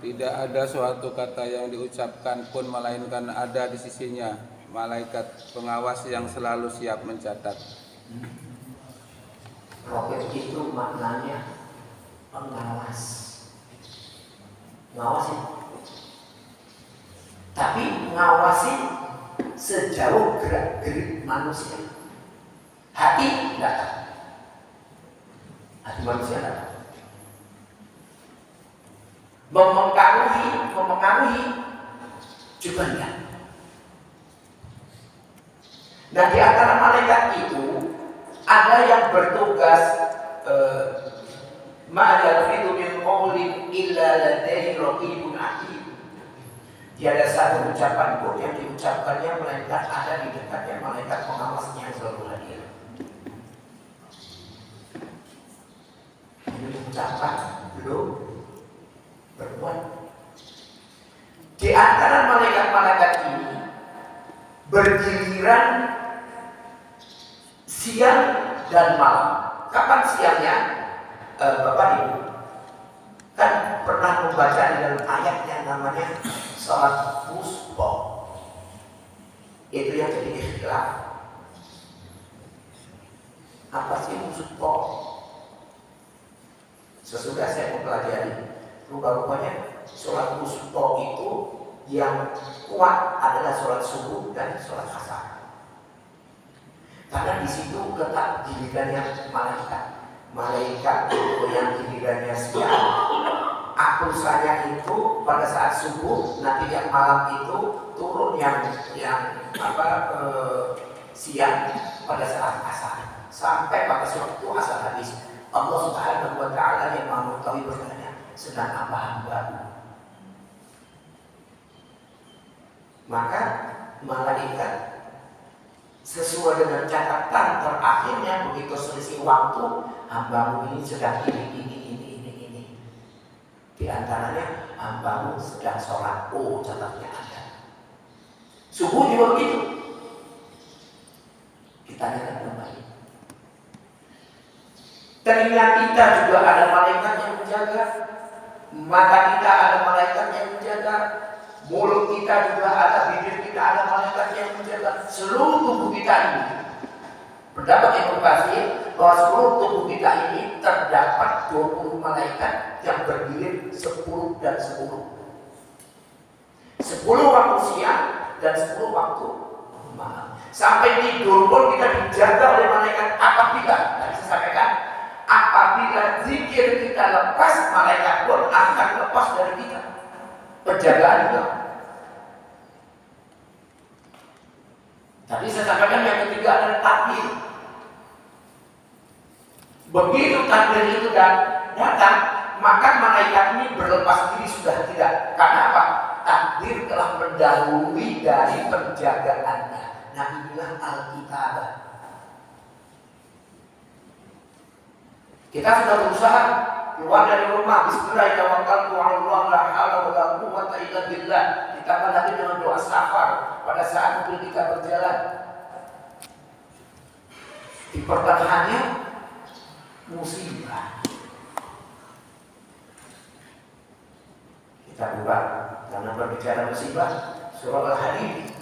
Tidak ada suatu kata yang diucapkan pun melainkan ada di sisinya malaikat pengawas yang selalu siap mencatat. Raqib itu maknanya pengawas, ngawasi. Tapi ngawasi sejauh gerak-gerik manusia. Hati tidak. Hati manusia tidak. Memengaruhi juga enggak. Nah, di antara malaikat itu ada yang bertugas ma yalfidu min qawlin illa ladaihi raqibun atid. Tiada satu ucapan pun yang diucapkannya melainkan ada di dekatnya malaikat pengawasnya yang selalu hadir. Ini ucapan belum berbuat. Di antara malaikat-malaikat ini bergiliran siang dan malam. Kapan siangnya? Bapak Ibu kan pernah membaca di dalam ayat yang namanya salat wusta. Itu yang jadi ikhtilaf. Apa sih wusta? Sesudah saya mempelajari, rupa-rupanya salat wusta itu yang kuat adalah salat subuh dan salat asar. Karena di situ letak gilirannya malaikat. Malaikat itu yang gilirannya siang, akusanya itu pada saat subuh, nanti yang malam itu turun yang siang pada saat asar, sampai pada waktu asar habis. Allah Subhanahu wa Ta'ala yang Maha Mengetahui bertanya, sedang apa hamba-Mu? Maka malaikat sesuai dengan catatan terakhirnya begitu selisih waktu, hamba-Mu ini sedang ini. Di antaranya hamba-Mu sedang sholat. Oh, catatnya ada. Subuh juga begitu. Kita lihat kembali. Telinga kita juga ada malaikat yang menjaga. Mata kita ada malaikat yang menjaga. Mulut kita juga ada, bibir kita ada malaikat yang menjaga. Seluruh tubuh kita ini, pendapat Ibnu Katsir bahwa seluruh tubuh kita ini terdapat 20 malaikat yang bergilir 10 dan 10. 10 waktu siang dan 10 waktu malam. Sampai tidur pun kita dijaga oleh malaikat. Apabila, saya sampaikan, apabila zikir kita lepas, malaikat pun akan lepas dari kita. Penjagaan juga. Tadi saya sampaikan yang ketiga adalah takbir. Begitu takbir itu datang, maka malaikat ini berlepas diri sudah tidak. Karena apa? Takbir telah mendahului dari penjagaannya. Nah, inilah Alkitab. Kita sudah berusaha keluar dari rumah, bismillahirrahmanirrahim, la haula wala quwwata illa billah. Kita menghadapi dengan doa safar pada saat mobil kita berjalan. Di pertengahannya musibah. Kita buka karena berbicara musibah, surah Al-Hadid.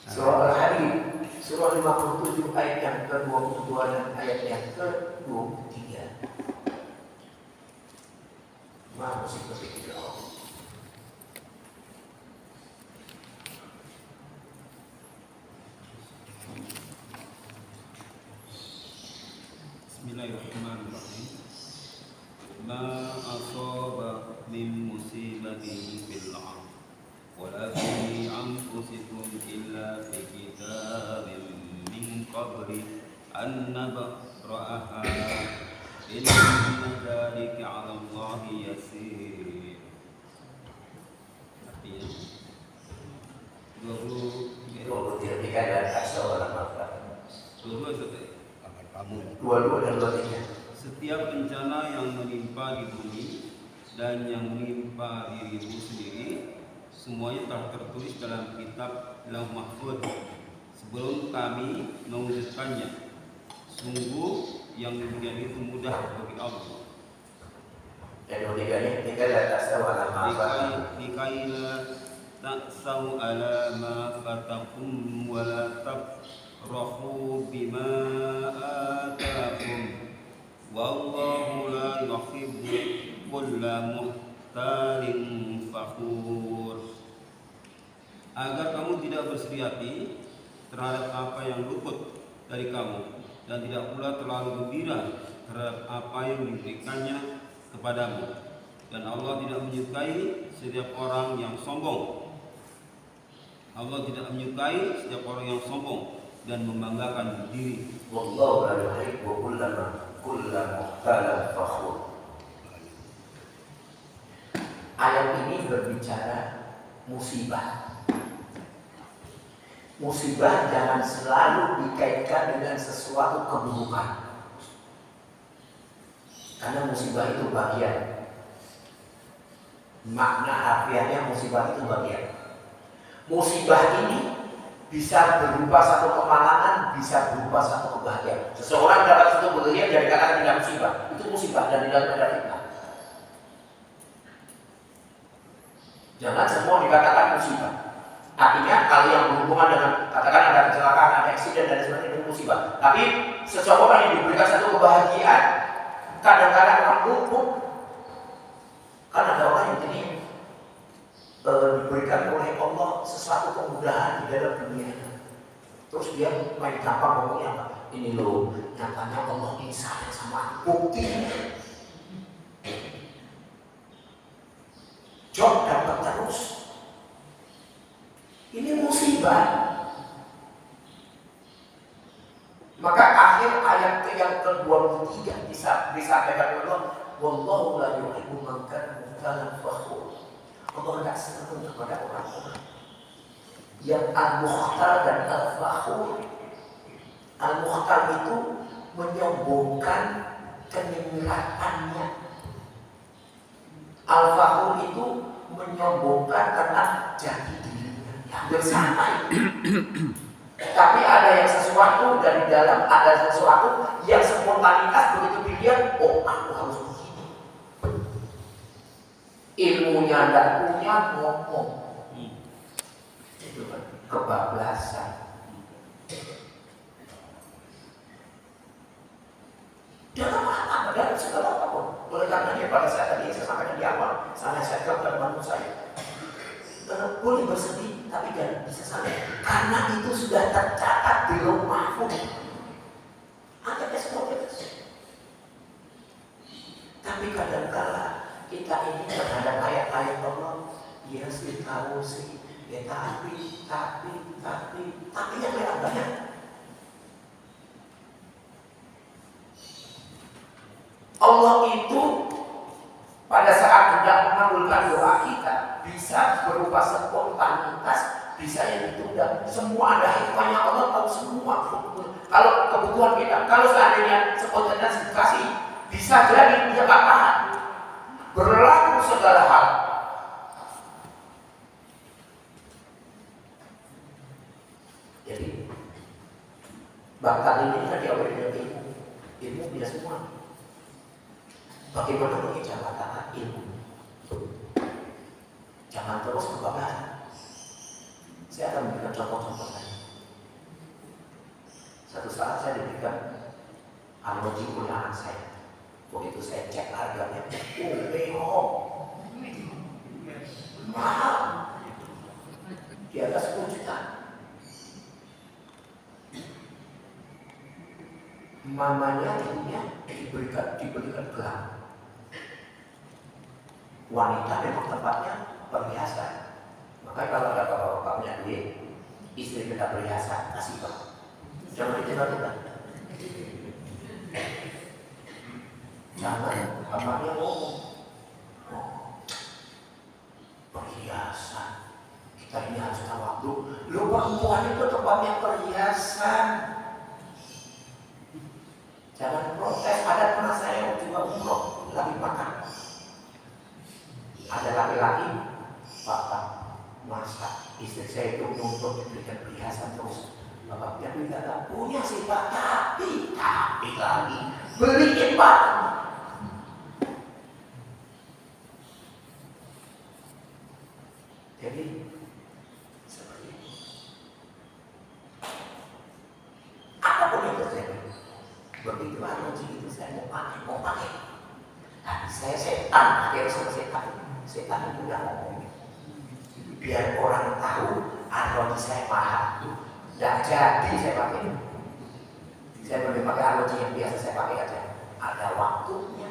Surah Al-Hadid, surah 57 ayat yang ke-22 dan ayat yang ke-23. Maha musibah itu Allah. Bismillahirrahmanirrahim. Ma asaba min musibatin fil ardh wala fi anfusikum illa fi kitabin min qabli an nabra'aha inna dzalika 'ala Allahi yasir. Artinya 23 dan asal dalam Al-Quran. 22 dan 23. Setiap bencana yang menimpa di bumi dan yang menimpa dirimu sendiri, semuanya telah tertulis dalam kitab Lauh Mahfuz sebelum kami mewujudkannya. Sungguh yang demikian itu mudah bagi Allah. Dan 23 ini, 3 likai la ta'sau ala ma fatakum wa la tafrahu bima atakum wallahu la yuhibbu kulla muhtalin fakhur. Agar kamu tidak bersedih hati terhadap apa yang luput dari kamu dan tidak pula terlalu gembira terhadap apa yang diberikannya kepadamu, dan Allah tidak menyukai setiap orang yang sombong. Allah tidak menyukai setiap orang yang sombong dan membanggakan diri. Wallahu la yuhibbu kulla muhtalin fakhur. Ayat ini berbicara musibah. Musibah jangan selalu dikaitkan dengan sesuatu keburukan, karena musibah itu bagian. Makna harfiahnya musibah itu bagian. Musibah ini bisa berupa satu kemalangan, bisa berupa satu kebahagiaan. Seseorang dapat satu kebahagiaan dari kata tidak musibah, itu musibah dan tidak ada fitnah. Jangan semua dikatakan musibah. Artinya kalau yang berhubungan dengan katakan ada kecelakaan, ada eksiden dan sebagainya itu musibah. Tapi seseorang yang diberikan satu kebahagiaan, kadang-kadang orang lumpuh. Kan ada orang yang ini diberikan oleh Allah sesuatu kemudahan di dalam dunia. Terus dia main gampang ngomongnya apa? Ini loh, nyatanya Allah ini sayang sama bukti. Job dapat terus. Ini musibah. Maka akhir ayat yang ke-23 disampaikan oleh Allah, wallahu la yuhibbu man kana mukhtalan fakhur. Allah tidak senang kepada orang-orang yang al-mukhtal dan al-fakhur. Al-mukhtal itu menyombongkan kenikmatannya. Al-fakhur itu menyombongkan karena jati dirinya yang bersama. Tapi ada yang sesuatu dari dalam, ada sesuatu yang spontanitas begitu dilihat, oh aku harus begini. Ilmunya tidak punya ngomong. Itu kan kebablasan. Dalam apa? Dalam segala apapun. Oleh karenanya pada saat tadi saya sampaikan di awal, saya dan bantu saya. Boleh bersedih, tapi jangan disesali, karena itu sudah tercatat di Lauh Mahfuz. Ada SOS. Tapi kadang-kala kita ini terhadap ayat-ayat Allah, ya sih tahu sih, ya tapi yang merah banyak. Allah itu pada saat hendak mengabulkan doa kita bisa berupa spontanitas, bisa yang ditunda. Semua ada hikmahnya, Allah tahu semua. Kalau kebutuhan kita, kalau seandainya spontanitas dikasih, bisa jadi dia gak tahan. Berlaku segala hal. Jadi bakat ini kan diawali dengan ilmu dia semua. Bagaimana mengejabatkan ilmu? Jangan terus kebablasan. Saya akan memberikan contoh-contoh lain. Satu saat saya diberikan analogi oleh anak saya. Begitu saya cek harganya, mahal, di atas 10 juta. Mamanya ibunya diberikan gelang. Wanita memang tempatnya perhiasan. Maka kalau ada bapak-bapak punya duit, istri kita perhiasan, kasih pak. Jangan ditinggal-tinggal. Jangan bapaknya ngomong, perhiasan. Kita ini harus tahu waktu. Lu perempuan itu tempatnya perhiasan. Jangan protes. Ada teman saya juga umroh lagi makan. Ada laki-laki, Bapak masa istri saya itu nuntut diberikan perhiasan terus. Bapaknya tidak punya sih Pak, tapi lagi beliin Pak. Jadi seperti itu. Apapun yang terjadi, begitu anoji itu saya mau pakai. Tapi saya setan, akhirnya sama setan itu udah ngomong. Biar orang tahu anoji saya mahal. Tidak jadi saya pakai. Saya boleh pakai anoji yang biasa saya pakai aja. Ada waktunya.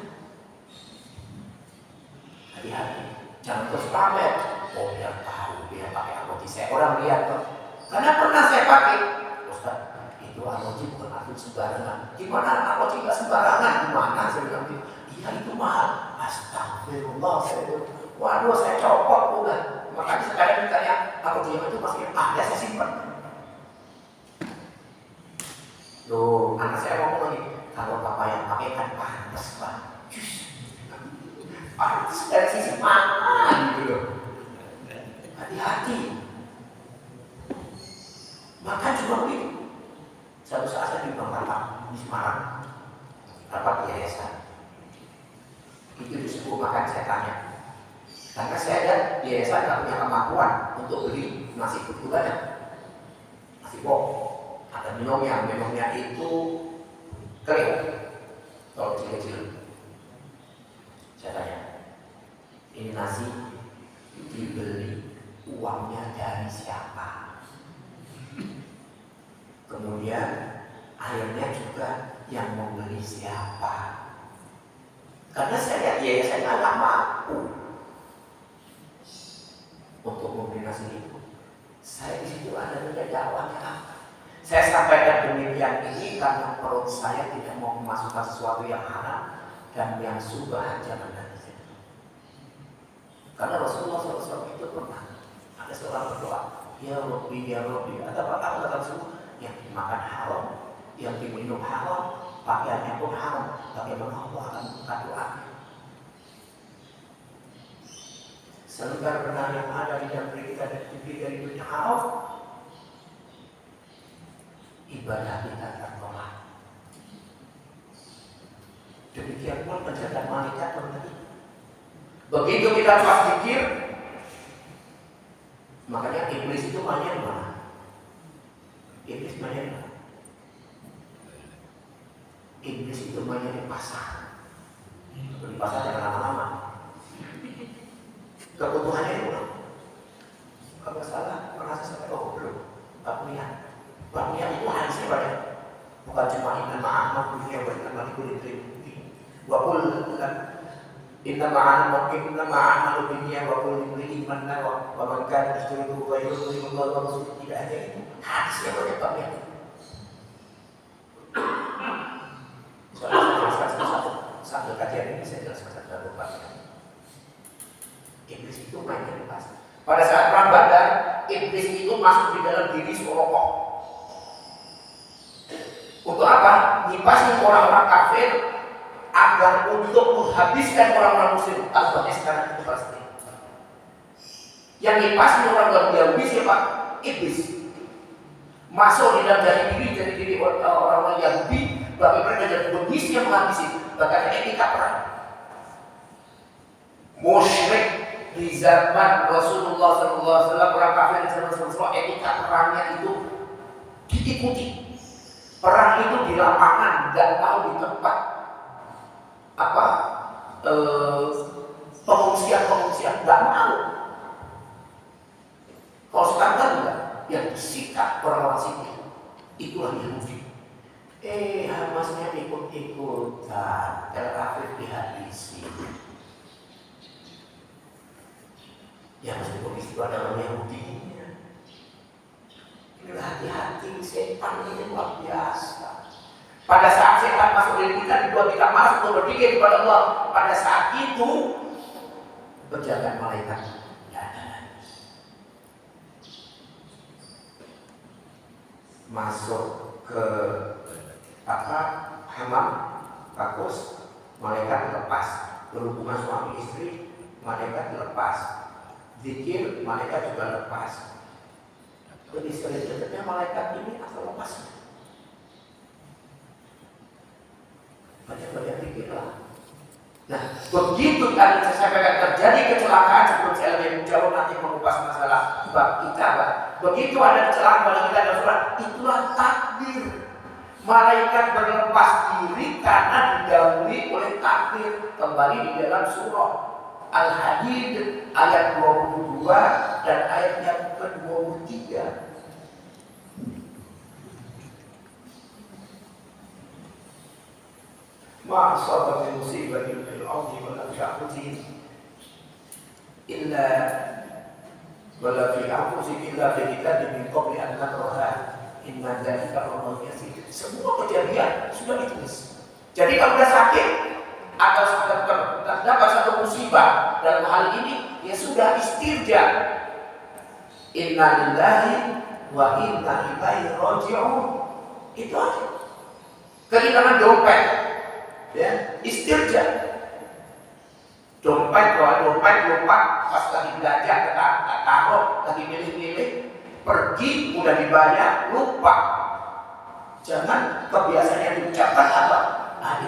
Hati-hati, jangan terus pamer. Oh dia tahu dia pakai anoji saya. Orang lihat tuh. Karena pernah saya pakai. Ustaz, itu anoji bukan anoji sembarangan. Gimana anoji nggak sembarangan? Gimana saya bilang gitu? Iya itu mahal. Astagfirullah saya bilang. Waduh saya copot bukan. Makanya sekarang ditanya anoji itu masih ada saya simpan. Loh, anak saya ngomong lagi, kalau bapak yang pakai kan pantas pak. Pantas dari sisi mana gitu loh. Hati-hati. Maka juga begitu. Suatu saat saya di Bangka di Semarang, rapat yayasan. Itu disebut makan saya tanya. Karena saya lihat yayasan tidak punya kemampuan untuk beli nasi kebutuhan, nasi pok. Ada minumnya itu kering, kalau kecil-kecil. Saya tanya, ini nasi dibeli uangnya dari siapa? Kemudian airnya juga yang membeli siapa? Karena saya lihat yayasan nggak mampu untuk membeli nasi itu. Saya di situ ada jawabannya apa? Saya sampaikan demikian ini karena perut saya tidak mau memasukkan sesuatu yang haram dan yang subhan jangan dari situ. Karena Rasulullah SAW itu pernah ada seorang berdoa, ya Rabbi, ada apa dalam semua yang dimakan haram, yang diminum haram, pakaiannya pun haram, bagaimana Allah akan membuka doa? Selembar benang yang ada di dalam diri kita dan diberi dari dunia haram, ibadah kita tertolak. Demikian pun penjaga malaikat tadi. Begitu kita pas pikir, makanya iblis itu mainnya di mana? Iblis mainnya di mana? Iblis itu mainnya di pasar. Di pasar jangan lama-lama. Kebutuhannya di mana? Kalau salah, pernah saya sampai belum? Pak lihat. Bahwa itu hadisnya banyak, bukan cuma inna ma'amal dunia wa inna ma'amal dunia wa kul inna ma'amal dunia wa kul iman wa man kana yashtaru wa yusrimu Allah wa rasul. Tidak ada itu hadisnya banyak banget. Soalnya saya jelaskan satu kajian ini saya jelaskan satu bagian. Iblis itu mainnya di pasar. Pada saat perang Badar, iblis itu masuk di dalam diri seorang. Untuk apa? Nyipasin orang-orang kafir agar untuk menghabiskan orang-orang muslim. Tampaknya sekarang itu pasti. Yang nyipasin orang-orang Yahudi siapa? Iblis. Masuk di dalam dari diri orang-orang Yahudi, bagaimana jadi bengis yang menghabisi. Bahkan etika perang. Musyrik di zaman Rasulullah SAW, orang kafir di zaman Rasulullah, etika perangnya itu diikuti. Perang itu di lapangan, nggak mau di tempat pengungsian, nggak mau. Kalau sekarang kan enggak, yang sikap orang-orang sipil itulah Yahudi. Hamasnya ikut-ikutan, Tel Aviv dihabisi. Ya meskipun itu ada orang Yahudi. Hati-hati, setan ini luar biasa. Pada saat setan masuk diri kita, dibuat kita masuk untuk berpikir kepada Allah. Pada saat itu, penjagaan malaikat tidak ada. Masuk ke hamam, bagus, malaikat lepas. Berhubungan suami istri, malaikat lepas. Zikir, malaikat juga lepas. Jadi selanjutnya malaikat ini asal lepas. Banyak-banyak pikirlah. Nah, begitu tadi saya sampaikan terjadi kecelakaan sebelum saya lebih jauh nanti mengupas masalah bab kitabah. Begitu ada kecelakaan pada kita dalam surat, itulah takdir. Malaikat berlepas diri karena didahului oleh takdir. Kembali di dalam surah Al-Hadid ayat 22 dan ayat yang ke-23. Ma asaba min musibatin fil ardi wala fi anfusihim illa wala fi anfusihim illa fi kitabin min qabli an nabraha inna dzalika 'alallahi yasir. Semua kejadian sudah ditulis. Jadi kalau sudah sakit atau sudah terdapat satu musibah dalam hal ini, ya sudah istirja. Inna lillahi wa inna ilaihi raji'un. Itu aja. Kehilangan dompet, ya, istirja. Dompet lupa pas lagi belajar, taruh, lagi milih-milih, pergi udah dibayar, lupa. Jangan kebiasaannya diucapkan apa?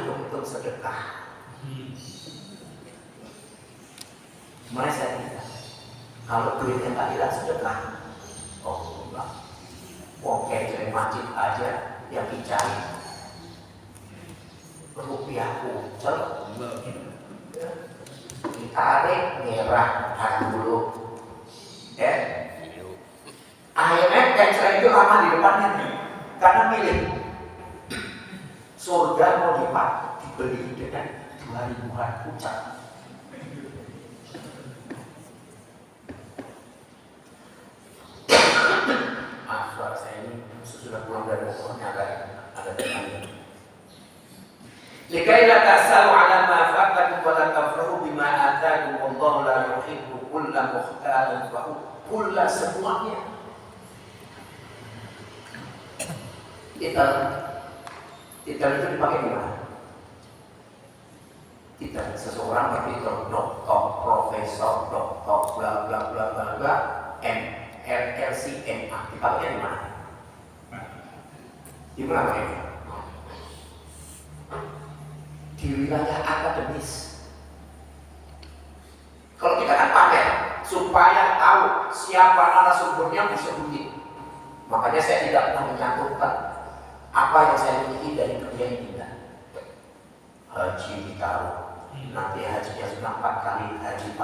Itu sedekah. Mulai saya bilang, kalau duitnya tak hilang sedekah, oh enggak. Oke, jadi masjid aja yang dicari rupiahku, ditarik merah dulu, akhirnya cancel itu lama di depannya karena milih surga mau dibeli dengan 2.000-an ucap. Maaf suara saya ini sudah pulang dari pokoknya ada temannya. Likai la ta'salu ala ma faqatum wa la tafrahu bima atakum wallahu la yuhibbu kulla mukhtalin fakhur. Kulla semuanya. Titel itu dipakai di mana? Titel seseorang bertitel doktor, profesor, doktor, bla bla bla bla bla, LLC, MA, dipakai di mana? Di mana ini? Di wilayah akademis. Kalau kita kan pakai supaya tahu siapa narasumbernya disebutin. Makanya saya tidak pernah mencantumkan apa yang saya miliki dari dunia ini. Haji ditaruh, nanti hajinya sudah 4 kali, haji 4.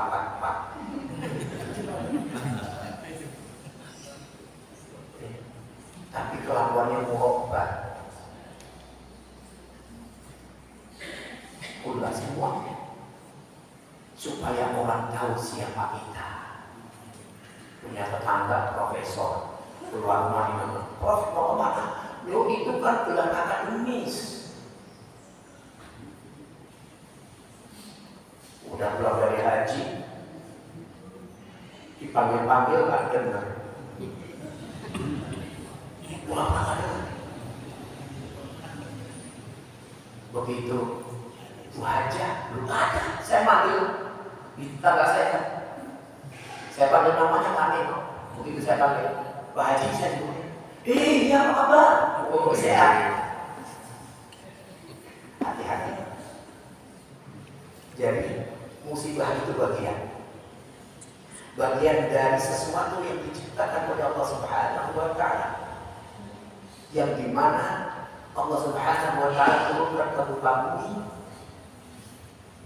Tapi kelakuannya murabba. Ulah semuanya supaya orang tahu siapa kita. Punya tetangga profesor, keluar rumah di mana? Prof, mau kemana? Lo itu kan gelar akademis. Udah pulang dari haji, dipanggil-panggil nggak dengar. Pulang nggak dengar. Begitu Bu Haja belum ada. Saya manggil di tetangga saya panggil namanya Kane. Begitu saya panggil Pak Haji, saya bilang, iya apa kabar? Oh sehat. Hati-hati. Jadi musibah itu bagian dari sesuatu yang diciptakan oleh Allah Subhanahu wa Ta'ala, yang dimana Allah Subhanahu wa Ta'ala turunkan ke muka bumi.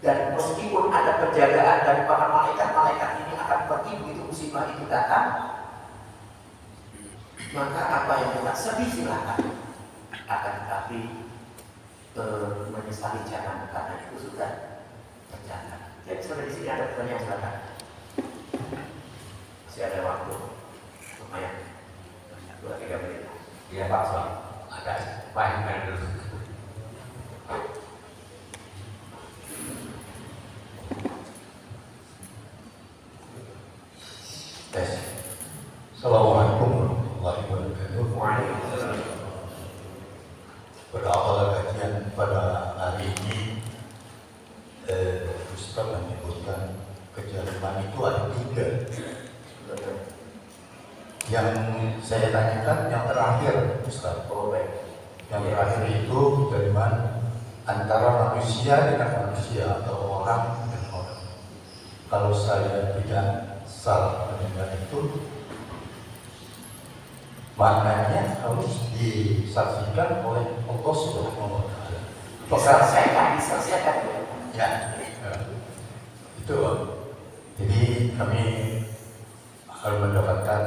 Dan meskipun ada penjagaan dari para malaikat ini akan pergi begitu musibah itu datang, maka apa yang kita sedih silakan, akan tetapi menyesali jangan, karena itu sudah terjadi. Jadi sampai di sini ada pertanyaan, silakan. Masih ada waktu, lumayan 2-3 menit. Iya Pak Soal, ada banyak dulu. Assalamualaikum warahmatullahi wabarakatuh. Waalaikumsalam. Berawal kajian pada hari ini, Ustaz menyebutkan kejadian itu ada 3. Yang saya tanyakan yang terakhir, Ustaz. Yang terakhir itu dari mana? Antara manusia dengan manusia atau orang dengan orang. Kalau saya tidak salah mendengar itu, maknanya harus disaksikan oleh Allah Subhanahu wa Ta'ala. Diselesaikan Ya, itu. Jadi kami harus mendapatkan